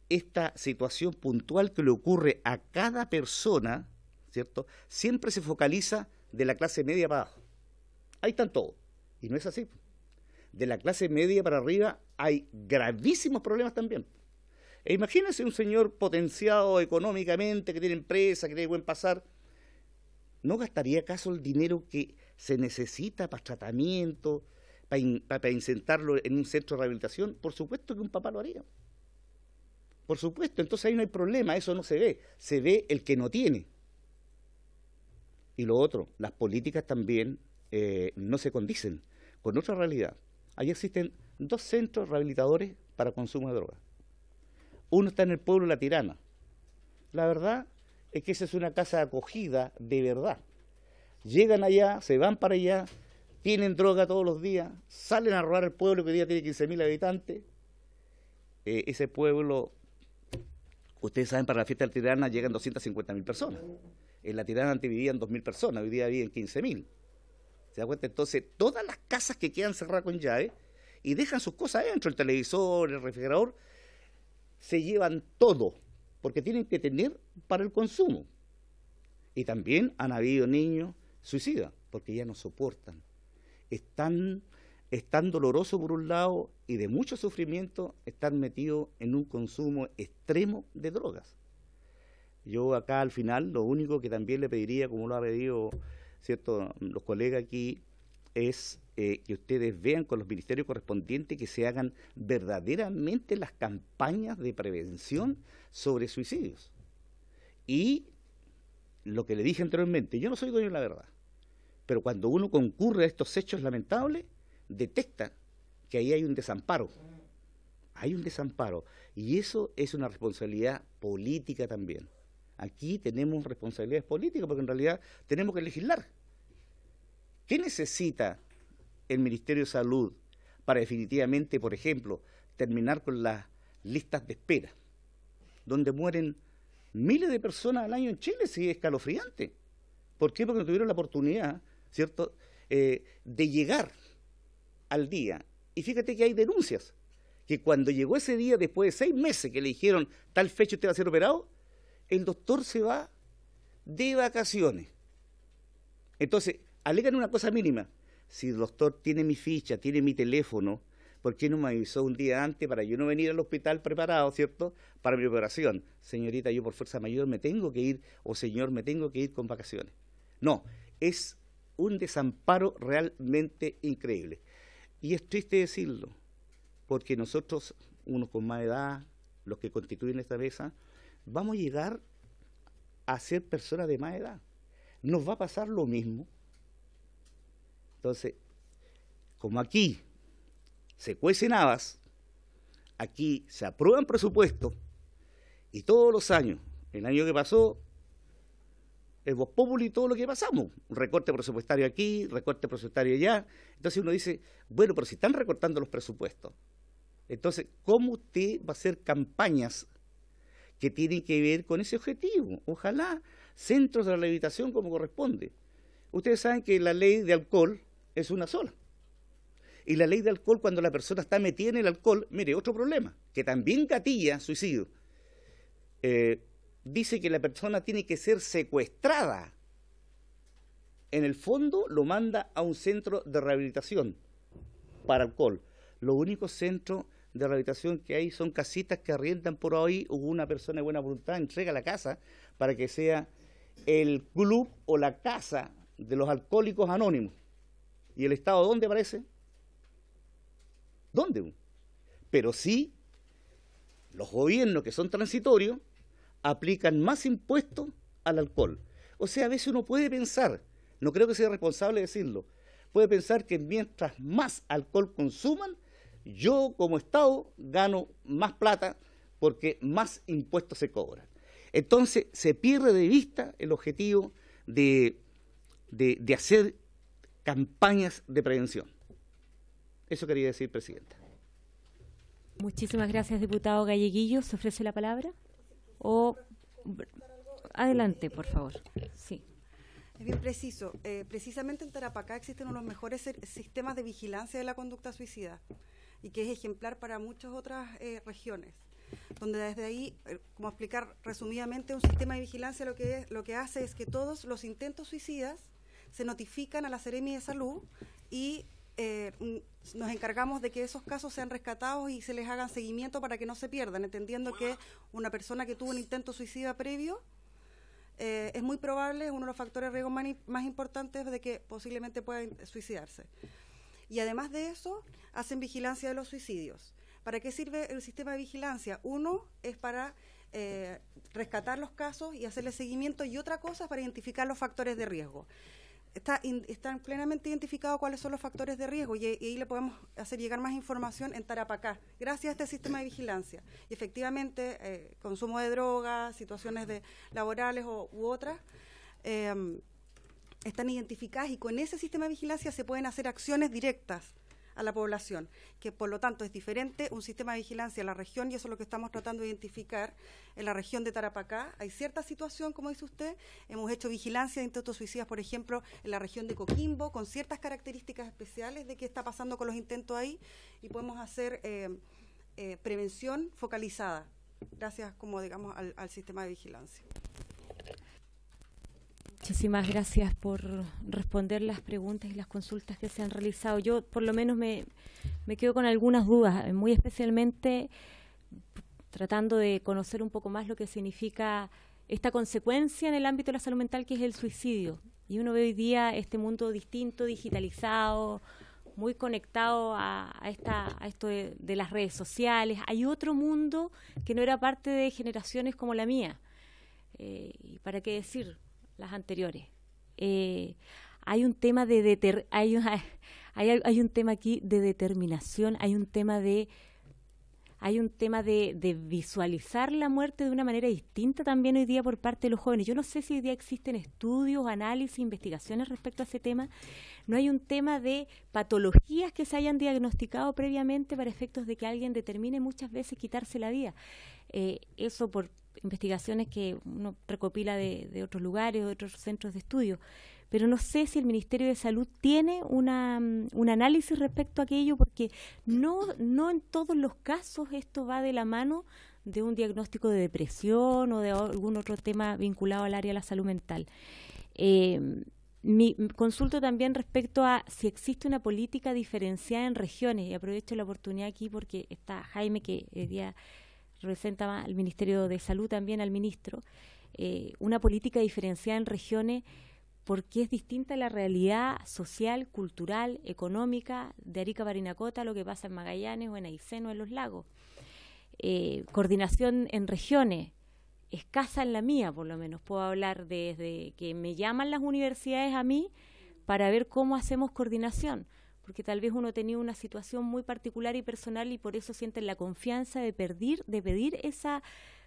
esta situación puntual que le ocurre a cada persona, ¿cierto? Siempre se focaliza de la clase media para abajo. Ahí están todos. Y no es así. De la clase media para arriba hay gravísimos problemas también. E imagínense un señor potenciado económicamente, que tiene empresa, que tiene buen pasar. ¿No gastaría acaso el dinero que se necesita para tratamiento, para insertarlo en un centro de rehabilitación? Por supuesto que un papá lo haría. Por supuesto, entonces ahí no hay problema, eso no se ve el que no tiene. Y lo otro, las políticas también no se condicen con otra realidad. Ahí existen 2 centros rehabilitadores para consumo de drogas. Uno está en el pueblo La Tirana. La verdad es que esa es una casa de acogida de verdad. Llegan allá, se van para allá, tienen droga todos los días, salen a robar el pueblo que hoy día tiene 15.000 habitantes. Ese pueblo, ustedes saben, para la fiesta de La Tirana llegan 250.000 personas. En La Tirana antes vivían 2.000 personas, hoy día viven 15.000. ¿Se da cuenta? Entonces, todas las casas que quedan cerradas con llave y dejan sus cosas dentro, el televisor, el refrigerador, se llevan todo, porque tienen que tener para el consumo. Y también han habido niños suicidas, porque ya no soportan. Es tan doloroso por un lado y de mucho sufrimiento estar metido en un consumo extremo de drogas. Yo acá al final lo único que también le pediría, como lo ha pedido, ¿cierto?, los colegas aquí, es que ustedes vean con los ministerios correspondientes que se hagan verdaderamente las campañas de prevención sobre suicidios. Y lo que le dije anteriormente, yo no soy dueño de la verdad, pero cuando uno concurre a estos hechos lamentables, detecta que ahí hay un desamparo. Hay un desamparo. Y eso es una responsabilidad política también. Aquí tenemos responsabilidades políticas porque en realidad tenemos que legislar. ¿Qué necesita el Ministerio de Salud para definitivamente, por ejemplo, terminar con las listas de espera, donde mueren miles de personas al año en Chile? Sí, es escalofriante. ¿Por qué? Porque no tuvieron la oportunidad, ¿cierto?, de llegar al día. Y fíjate que hay denuncias, que cuando llegó ese día, después de 6 meses que le dijeron tal fecha usted va a ser operado, el doctor se va de vacaciones. Entonces, alegan una cosa mínima. Si el doctor tiene mi ficha, tiene mi teléfono, ¿por qué no me avisó un día antes para yo no venir al hospital preparado, ¿cierto?, para mi operación? Señorita, yo por fuerza mayor me tengo que ir, o señor, me tengo que ir con vacaciones. No, es un desamparo realmente increíble. Y es triste decirlo, porque nosotros, unos con más edad, los que constituyen esta mesa, vamos a llegar a ser personas de más edad. Nos va a pasar lo mismo. Entonces, como aquí se cuecen habas, aquí se aprueban presupuestos, y todos los años, el año que pasó, el Vox Populi y todo lo que pasamos, un recorte presupuestario aquí, recorte presupuestario allá. Entonces uno dice, bueno, pero si están recortando los presupuestos, entonces, ¿cómo usted va a hacer campañas que tienen que ver con ese objetivo? Ojalá centros de rehabilitación como corresponde. Ustedes saben que la ley de alcohol es una sola. Y la ley de alcohol, cuando la persona está metida en el alcohol, mire, otro problema, que también gatilla suicidio. Dice que la persona tiene que ser secuestrada. En el fondo lo manda a un centro de rehabilitación para alcohol. Los únicos centros de rehabilitación que hay son casitas que arriendan por ahí, o una persona de buena voluntad entrega la casa para que sea el club o la casa de los alcohólicos anónimos. ¿Y el Estado dónde aparece? ¿Dónde? Pero sí, los gobiernos que son transitorios aplican más impuestos al alcohol. O sea, a veces uno puede pensar, no creo que sea responsable decirlo, puede pensar que mientras más alcohol consuman, yo como Estado gano más plata porque más impuestos se cobran. Entonces se pierde de vista el objetivo de hacer campañas de prevención. Eso quería decir, Presidenta. Muchísimas gracias, diputado Galleguillo. ¿Se ofrece la palabra? O adelante, por favor. Sí. Es bien preciso. Precisamente en Tarapacá existen uno de los mejores sistemas de vigilancia de la conducta suicida y que es ejemplar para muchas otras regiones, donde desde ahí, como explicar resumidamente, un sistema de vigilancia lo que hace es que todos los intentos suicidas se notifican a la Seremi de Salud y nos encargamos de que esos casos sean rescatados y se les hagan seguimiento para que no se pierdan, entendiendo que una persona que tuvo un intento suicida previo es muy probable, es uno de los factores de riesgo más importantes de que posiblemente pueda suicidarse. Y además de eso, hacen vigilancia de los suicidios. ¿Para qué sirve el sistema de vigilancia? Uno es para rescatar los casos y hacerle seguimiento, y otra cosa es para identificar los factores de riesgo. Están plenamente identificados cuáles son los factores de riesgo y ahí le podemos hacer llegar más información en Tarapacá, gracias a este sistema de vigilancia. Y efectivamente, consumo de drogas, situaciones laborales u otras, están identificadas y con ese sistema de vigilancia se pueden hacer acciones directas a la población, que por lo tanto es diferente un sistema de vigilancia en la región, y eso es lo que estamos tratando de identificar. En la región de Tarapacá hay cierta situación, como dice usted, hemos hecho vigilancia de intentos suicidas, por ejemplo, en la región de Coquimbo, con ciertas características especiales de qué está pasando con los intentos ahí, y podemos hacer prevención focalizada, gracias, como digamos, al sistema de vigilancia. Muchísimas gracias por responder las preguntas y las consultas que se han realizado. Yo por lo menos me quedo con algunas dudas, muy especialmente tratando de conocer un poco más lo que significa esta consecuencia en el ámbito de la salud mental, que es el suicidio. Y uno ve hoy día este mundo distinto, digitalizado, muy conectado a esto de las redes sociales. Hay otro mundo que no era parte de generaciones como la mía. ¿Y para qué decir las anteriores? Hay un tema hay un tema aquí de determinación, hay un tema de visualizar la muerte de una manera distinta también hoy día por parte de los jóvenes. Yo no sé si hoy día existen estudios, análisis, investigaciones respecto a ese tema. No hay un tema de patologías que se hayan diagnosticado previamente para efectos de que alguien determine muchas veces quitarse la vida. Eso por investigaciones que uno recopila de otros lugares, de otros centros de estudio. Pero no sé si el Ministerio de Salud tiene un análisis respecto a aquello, porque no en todos los casos esto va de la mano de un diagnóstico de depresión o de algún otro tema vinculado al área de la salud mental. Consulto también respecto a si existe una política diferenciada en regiones, y aprovecho la oportunidad aquí porque está Jaime, que hoy día representa al Ministerio de Salud, también al ministro, una política diferenciada en regiones, porque es distinta la realidad social, cultural, económica de Arica, Parinacota, a lo que pasa en Magallanes o en Aysén o en Los Lagos. Coordinación en regiones, escasa en la mía, por lo menos. Puedo hablar desde que me llaman las universidades a mí para ver cómo hacemos coordinación, porque tal vez uno tenía una situación muy particular y personal y por eso sienten la confianza de pedir esa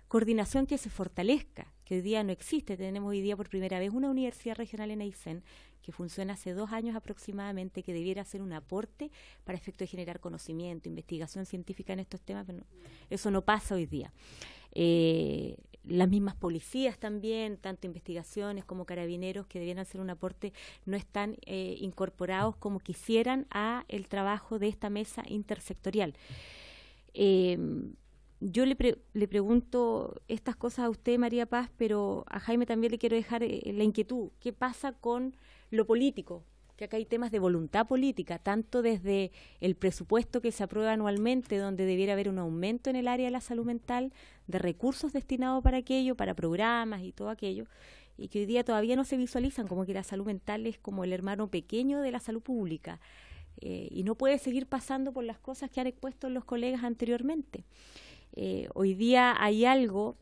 coordinación que se fortalezca, que hoy día no existe. Tenemos hoy día por primera vez una universidad regional en Aysén que funciona hace 2 años aproximadamente, que debiera hacer un aporte para efecto de generar conocimiento, investigación científica en estos temas, pero eso no pasa hoy día. Las mismas policías también, tanto investigaciones como carabineros, que debieran hacer un aporte, no están incorporados como quisieran a el trabajo de esta mesa intersectorial. Yo le pregunto estas cosas a usted, María Paz, pero a Jaime también le quiero dejar la inquietud. ¿Qué pasa con lo político? Que acá hay temas de voluntad política, tanto desde el presupuesto que se aprueba anualmente, donde debiera haber un aumento en el área de la salud mental, de recursos destinados para aquello, para programas y todo aquello, y que hoy día todavía no se visualizan, como que la salud mental es como el hermano pequeño de la salud pública, y no puede seguir pasando por las cosas que han expuesto los colegas anteriormente. Hoy día hay algo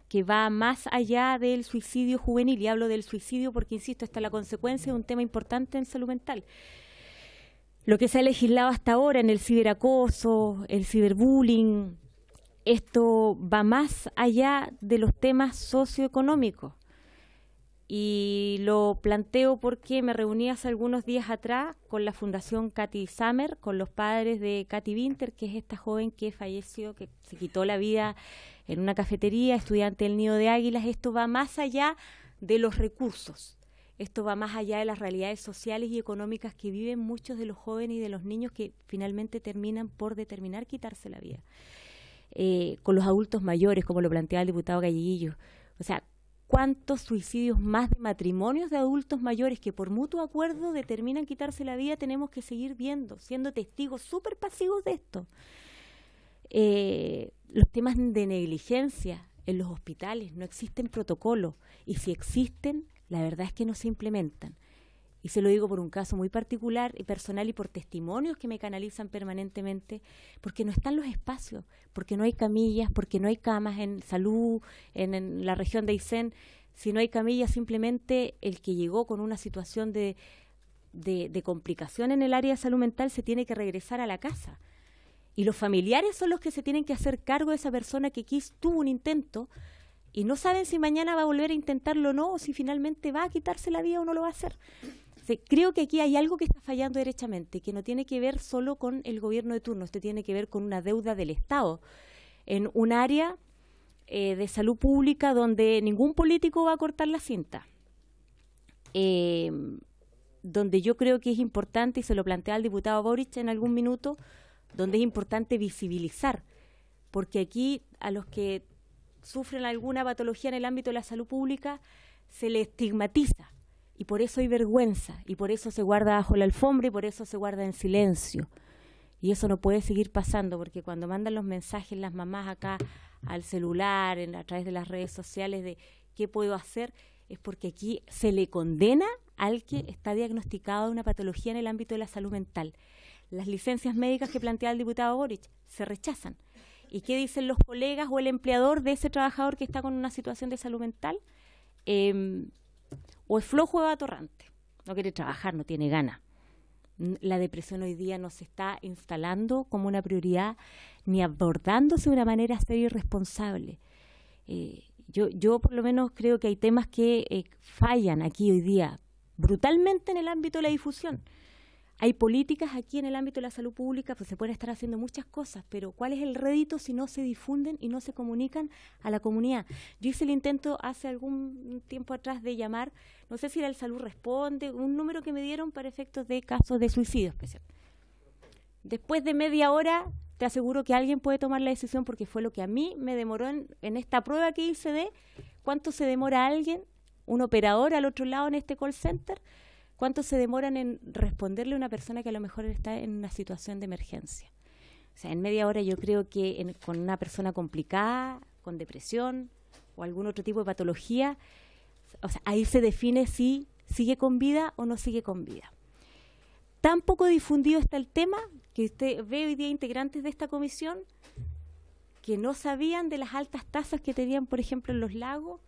que va más allá del suicidio juvenil, y hablo del suicidio porque, insisto, esta es la consecuencia de un tema importante en salud mental. Lo que se ha legislado hasta ahora en el ciberacoso, el ciberbullying, esto va más allá de los temas socioeconómicos. Y lo planteo porque me reuní hace algunos días atrás con la Fundación Katy Summer, con los padres de Katy Winter, que es esta joven que falleció, que se quitó la vida en una cafetería, estudiante del Nido de Águilas. Esto va más allá de los recursos, esto va más allá de las realidades sociales y económicas que viven muchos de los jóvenes y de los niños que finalmente terminan por determinar quitarse la vida. Con los adultos mayores, como lo planteaba el diputado Galleguillo, o sea, ¿cuántos suicidios más de matrimonios de adultos mayores que por mutuo acuerdo determinan quitarse la vida tenemos que seguir viendo, siendo testigos súper pasivos de esto? Los temas de negligencia en los hospitales, no existen protocolos, y si existen, la verdad es que no se implementan. Y se lo digo por un caso muy particular y personal y por testimonios que me canalizan permanentemente, porque no están los espacios, porque no hay camillas, porque no hay camas en salud, en la región de Aysén. Si no hay camillas, simplemente el que llegó con una situación de complicación en el área de salud mental se tiene que regresar a la casa. Y los familiares son los que se tienen que hacer cargo de esa persona que tuvo un intento y no saben si mañana va a volver a intentarlo o no, o si finalmente va a quitarse la vida o no lo va a hacer. Creo que aquí hay algo que está fallando derechamente, que no tiene que ver solo con el gobierno de turno, esto tiene que ver con una deuda del Estado, en un área de salud pública donde ningún político va a cortar la cinta, donde yo creo que es importante, y se lo plantea al diputado Boric en algún minuto, donde es importante visibilizar, porque aquí a los que sufren alguna patología en el ámbito de la salud pública se les estigmatiza, y por eso hay vergüenza, y por eso se guarda bajo la alfombra, y por eso se guarda en silencio. Y eso no puede seguir pasando, porque cuando mandan los mensajes las mamás acá al celular, a través de las redes sociales, de qué puedo hacer, es porque aquí se le condena al que está diagnosticado de una patología en el ámbito de la salud mental. Las licencias médicas que plantea el diputado Boric se rechazan. ¿Y qué dicen los colegas o el empleador de ese trabajador que está con una situación de salud mental? O es flojo o atorrante, no quiere trabajar, no tiene ganas. La depresión hoy día no se está instalando como una prioridad ni abordándose de una manera seria y responsable. Yo por lo menos creo que hay temas que fallan aquí hoy día brutalmente en el ámbito de la difusión. Hay políticas aquí en el ámbito de la salud pública, pues se pueden estar haciendo muchas cosas, pero ¿cuál es el rédito si no se difunden y no se comunican a la comunidad? Yo hice el intento hace algún tiempo atrás de llamar, no sé si era el Salud Responde, un número que me dieron para efectos de casos de suicidio especial. Después de media hora, te aseguro que alguien puede tomar la decisión, porque fue lo que a mí me demoró en esta prueba que hice de cuánto se demora alguien, un operador al otro lado en este call center, ¿cuánto se demoran en responderle a una persona que a lo mejor está en una situación de emergencia? O sea, en media hora yo creo que con una persona complicada, con depresión o algún otro tipo de patología, o sea, ahí se define si sigue con vida o no sigue con vida. Tan poco difundido está el tema que usted ve hoy día integrantes de esta comisión que no sabían de las altas tasas que tenían, por ejemplo, en los lagos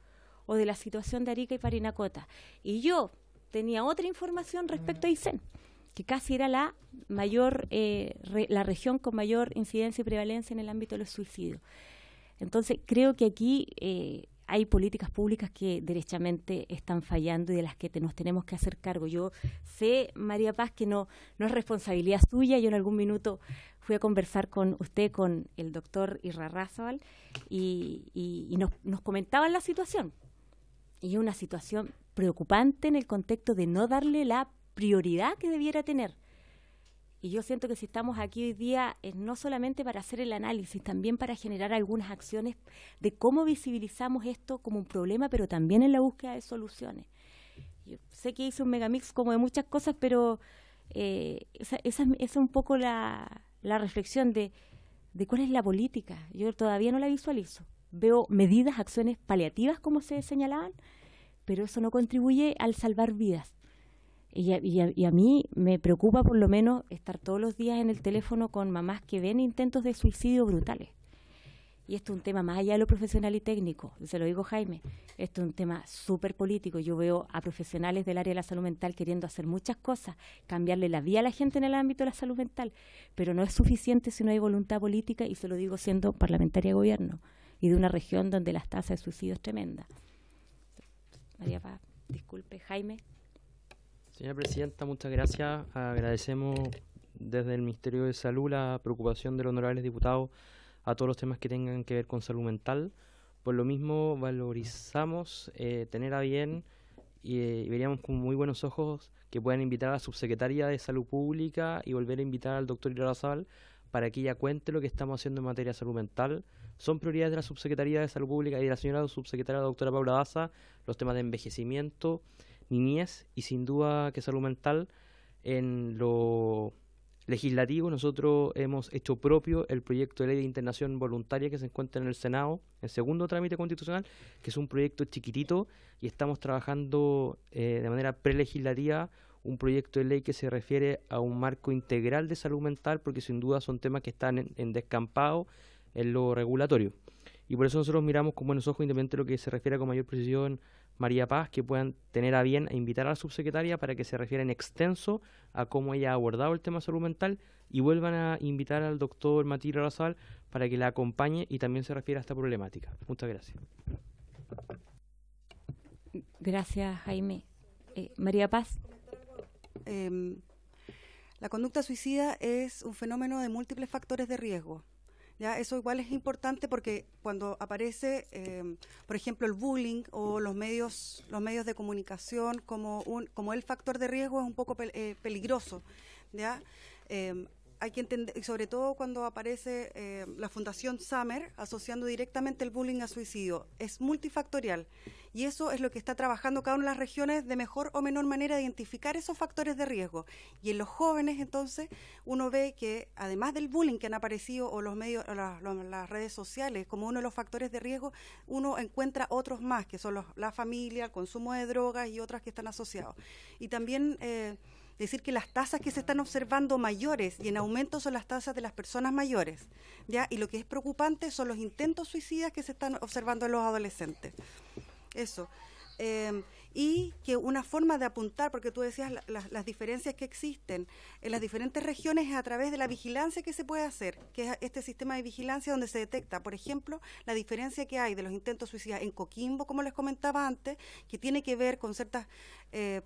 o de la situación de Arica y Parinacota. Y yo tenía otra información respecto a Aysén, que casi era la región con mayor incidencia y prevalencia en el ámbito de los suicidios. Entonces, creo que aquí hay políticas públicas que derechamente están fallando y de las que nos tenemos que hacer cargo. Yo sé, María Paz, que no es responsabilidad suya. Yo en algún minuto fui a conversar con usted, con el doctor Irarrázaval, y nos comentaban la situación. Y es una situación preocupante en el contexto de no darle la prioridad que debiera tener. Y yo siento que si estamos aquí hoy día es no solamente para hacer el análisis, también para generar algunas acciones de cómo visibilizamos esto como un problema, pero también en la búsqueda de soluciones. Yo sé que hice un megamix como de muchas cosas, pero esa es un poco la reflexión de cuál es la política. Yo todavía no la visualizo. Veo medidas, acciones paliativas, como se señalaban, pero eso no contribuye al salvar vidas. Y a mí me preocupa por lo menos estar todos los días en el teléfono con mamás que ven intentos de suicidio brutales. Y esto es un tema más allá de lo profesional y técnico, se lo digo Jaime, esto es un tema súper político. Yo veo a profesionales del área de la salud mental queriendo hacer muchas cosas, cambiarle la vida a la gente en el ámbito de la salud mental, pero no es suficiente si no hay voluntad política, y se lo digo siendo parlamentaria de gobierno y de una región donde las tasas de suicidio es tremenda. María Paz, disculpe, Jaime. Señora Presidenta, muchas gracias. Agradecemos desde el Ministerio de Salud la preocupación de los honorables diputados a todos los temas que tengan que ver con salud mental. Por lo mismo, valorizamos tener a bien y veríamos con muy buenos ojos que puedan invitar a la subsecretaria de Salud Pública y volver a invitar al doctor Irarrázaval para que ella cuente lo que estamos haciendo en materia de salud mental. Son prioridades de la Subsecretaría de Salud Pública y de la señora subsecretaria doctora Paula Daza los temas de envejecimiento, niñez y sin duda que salud mental. En lo legislativo nosotros hemos hecho propio el proyecto de ley de internación voluntaria que se encuentra en el Senado, el segundo trámite constitucional, que es un proyecto chiquitito, y estamos trabajando de manera prelegislativa un proyecto de ley que se refiere a un marco integral de salud mental, porque sin duda son temas que están en descampado en lo regulatorio. Y por eso nosotros miramos con buenos ojos, independientemente de lo que se refiera con mayor precisión María Paz, que puedan tener a bien a invitar a la subsecretaria para que se refiera en extenso a cómo ella ha abordado el tema de salud mental, y vuelvan a invitar al doctor Matías Irarrázaval para que la acompañe y también se refiera a esta problemática. Muchas gracias. Gracias, Jaime. María Paz. La conducta suicida es un fenómeno de múltiples factores de riesgo. Ya, eso igual es importante porque cuando aparece, por ejemplo, el bullying o los medios de comunicación como el factor de riesgo, es un poco peligroso. ¿Ya? Hay que entender, y sobre todo cuando aparece la Fundación Summer asociando directamente el bullying a suicidio, es multifactorial, y eso es lo que está trabajando cada una de las regiones de mejor o menor manera de identificar esos factores de riesgo. Y en los jóvenes, entonces, uno ve que además del bullying que han aparecido o los medios, o las redes sociales como uno de los factores de riesgo, uno encuentra otros más, que son la familia, el consumo de drogas y otras que están asociados. Y también decir que las tasas que se están observando mayores y en aumento son las tasas de las personas mayores, ¿ya? Y lo que es preocupante son los intentos suicidas que se están observando en los adolescentes. Eso. Y que una forma de apuntar, porque tú decías las diferencias que existen en las diferentes regiones, es a través de la vigilancia que se puede hacer, que es este sistema de vigilancia donde se detecta, por ejemplo, la diferencia que hay de los intentos suicidas en Coquimbo, como les comentaba antes, que tiene que ver con ciertas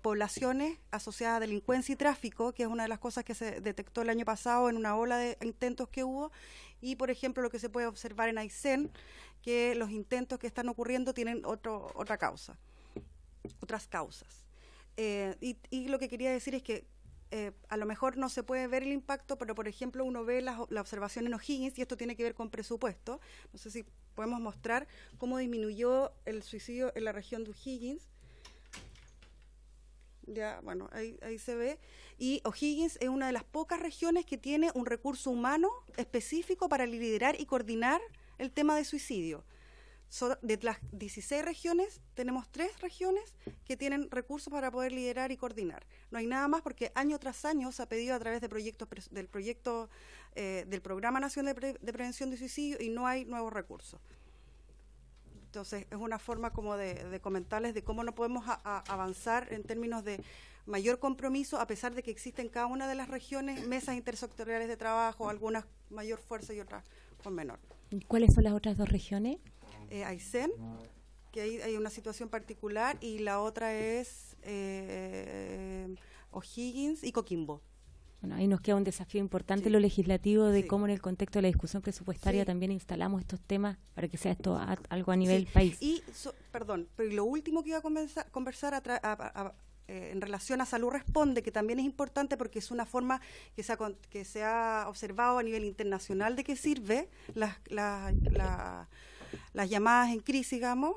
poblaciones asociadas a delincuencia y tráfico, que es una de las cosas que se detectó el año pasado en una ola de intentos que hubo, y por ejemplo lo que se puede observar en Aysén, que los intentos que están ocurriendo tienen otras causas. Y lo que quería decir es que a lo mejor no se puede ver el impacto, pero por ejemplo uno ve la observación en O'Higgins, y esto tiene que ver con presupuesto. No sé si podemos mostrar cómo disminuyó el suicidio en la región de O'Higgins. Ya, bueno, ahí se ve. Y O'Higgins es una de las pocas regiones que tiene un recurso humano específico para liderar y coordinar el tema de suicidio. De las 16 regiones, tenemos 3 regiones que tienen recursos para poder liderar y coordinar. No hay nada más porque año tras año se ha pedido a través de del Programa Nacional de Prevención de Suicidio, y no hay nuevos recursos. Entonces, es una forma como de comentarles de cómo no podemos avanzar en términos de mayor compromiso, a pesar de que existen en cada una de las regiones mesas intersectoriales de trabajo, algunas mayor fuerza y otras con menor. ¿Cuáles son las otras 2 regiones? Aysén, que ahí hay una situación particular, y la otra es O'Higgins y Coquimbo. Bueno, ahí nos queda un desafío importante en lo legislativo de cómo en el contexto de la discusión presupuestaria también instalamos estos temas para que sea esto algo a nivel país. Y, pero lo último que iba a conversar en relación a Salud Responde, que también es importante porque es una forma que se ha observado a nivel internacional de que sirve las llamadas en crisis, digamos,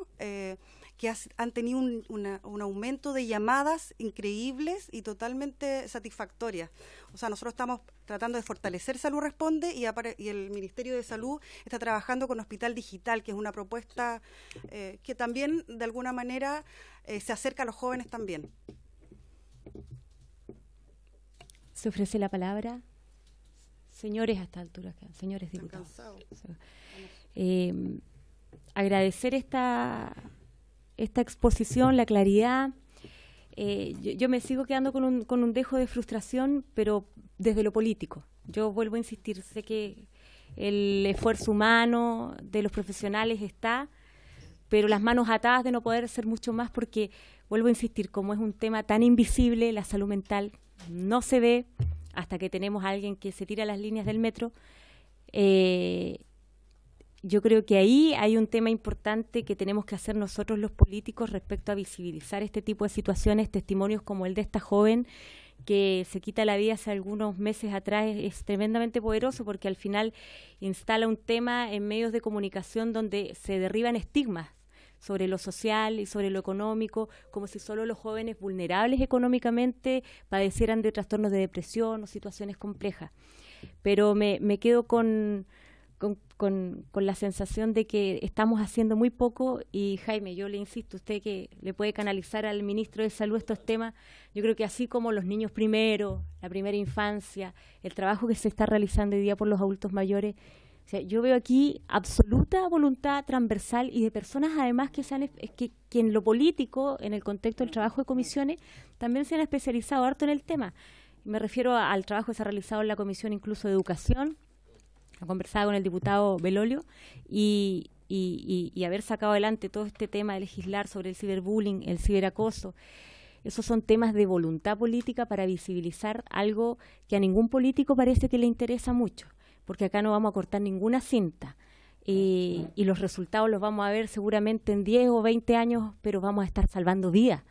que han tenido un aumento de llamadas increíbles y totalmente satisfactorias. O sea, nosotros estamos tratando de fortalecer Salud Responde y el Ministerio de Salud está trabajando con Hospital Digital, que es una propuesta que también de alguna manera se acerca a los jóvenes también. Se ofrece la palabra. Señores, a esta altura, señores diputados. Agradecer esta exposición, la claridad. Yo me sigo quedando con un dejo de frustración, pero desde lo político. Yo vuelvo a insistir, sé que el esfuerzo humano de los profesionales está, pero las manos atadas de no poder hacer mucho más, porque, vuelvo a insistir, como es un tema tan invisible, la salud mental no se ve hasta que tenemos a alguien que se tira las líneas del metro. Yo creo que ahí hay un tema importante que tenemos que hacer nosotros los políticos respecto a visibilizar este tipo de situaciones. Testimonios como el de esta joven que se quita la vida hace algunos meses atrás es tremendamente poderoso, porque al final instala un tema en medios de comunicación donde se derriban estigmas sobre lo social y sobre lo económico, como si solo los jóvenes vulnerables económicamente padecieran de trastornos de depresión o situaciones complejas. Pero me quedo con la sensación de que estamos haciendo muy poco, y Jaime, yo le insisto, usted que le puede canalizar al ministro de Salud estos temas, yo creo que así como los niños primero, la primera infancia, el trabajo que se está realizando hoy día por los adultos mayores, o sea, yo veo aquí absoluta voluntad transversal y de personas además que en lo político, en el contexto del trabajo de comisiones, también se han especializado harto en el tema. Me refiero al trabajo que se ha realizado en la Comisión incluso de Educación. He conversado con el diputado Belolio y haber sacado adelante todo este tema de legislar sobre el ciberbullying, el ciberacoso. Esos son temas de voluntad política para visibilizar algo que a ningún político parece que le interesa mucho, porque acá no vamos a cortar ninguna cinta y los resultados los vamos a ver seguramente en 10 o 20 años, pero vamos a estar salvando vidas.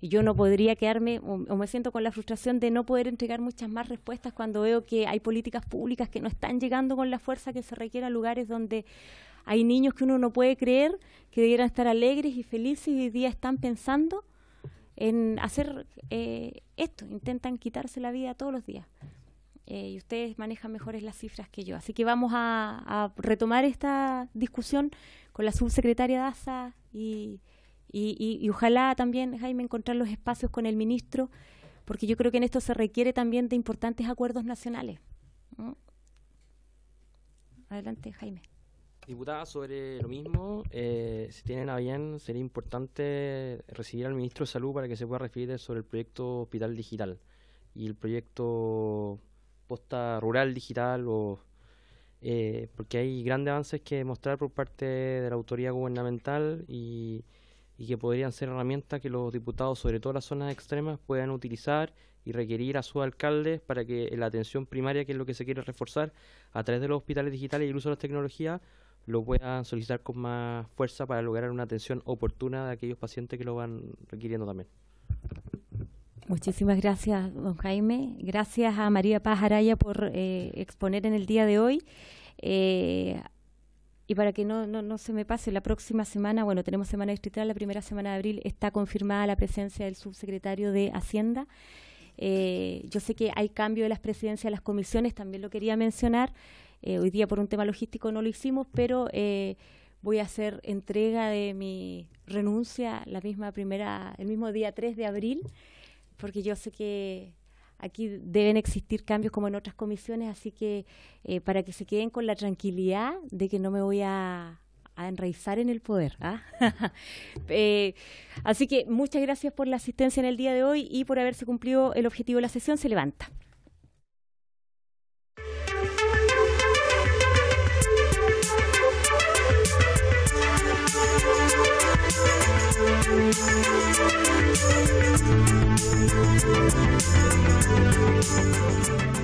Y yo no podría quedarme, o me siento con la frustración de no poder entregar muchas más respuestas cuando veo que hay políticas públicas que no están llegando con la fuerza que se requiere a lugares donde hay niños que uno no puede creer que debieran estar alegres y felices y hoy día están pensando en hacer esto, intentan quitarse la vida todos los días. Y ustedes manejan mejores las cifras que yo. Así que vamos a retomar esta discusión con la subsecretaria Daza y ojalá también, Jaime, encontrar los espacios con el ministro, porque yo creo que en esto se requiere también de importantes acuerdos nacionales. ¿No? Adelante, Jaime. Diputada, sobre lo mismo, si tienen a bien, sería importante recibir al ministro de Salud para que se pueda referir sobre el proyecto Hospital Digital y el proyecto Posta Rural Digital, porque hay grandes avances que mostrar por parte de la autoridad gubernamental y que podrían ser herramientas que los diputados, sobre todo las zonas extremas, puedan utilizar y requerir a sus alcaldes para que la atención primaria, que es lo que se quiere reforzar a través de los hospitales digitales y el uso de las tecnologías, lo puedan solicitar con más fuerza para lograr una atención oportuna de aquellos pacientes que lo van requiriendo también. Muchísimas gracias, don Jaime. Gracias a María Paz Araya por exponer en el día de hoy. Y para que no se me pase, la próxima semana, bueno, tenemos semana distrital, la primera semana de abril está confirmada la presencia del subsecretario de Hacienda. Yo sé que hay cambio de las presidencias de las comisiones, también lo quería mencionar. Hoy día por un tema logístico no lo hicimos, pero voy a hacer entrega de mi renuncia el mismo día 3 de abril, porque yo sé que aquí deben existir cambios como en otras comisiones, así que para que se queden con la tranquilidad de que no me voy a enraizar en el poder. Así que muchas gracias por la asistencia en el día de hoy y por haberse cumplido el objetivo de la sesión. Se levanta. Thank you.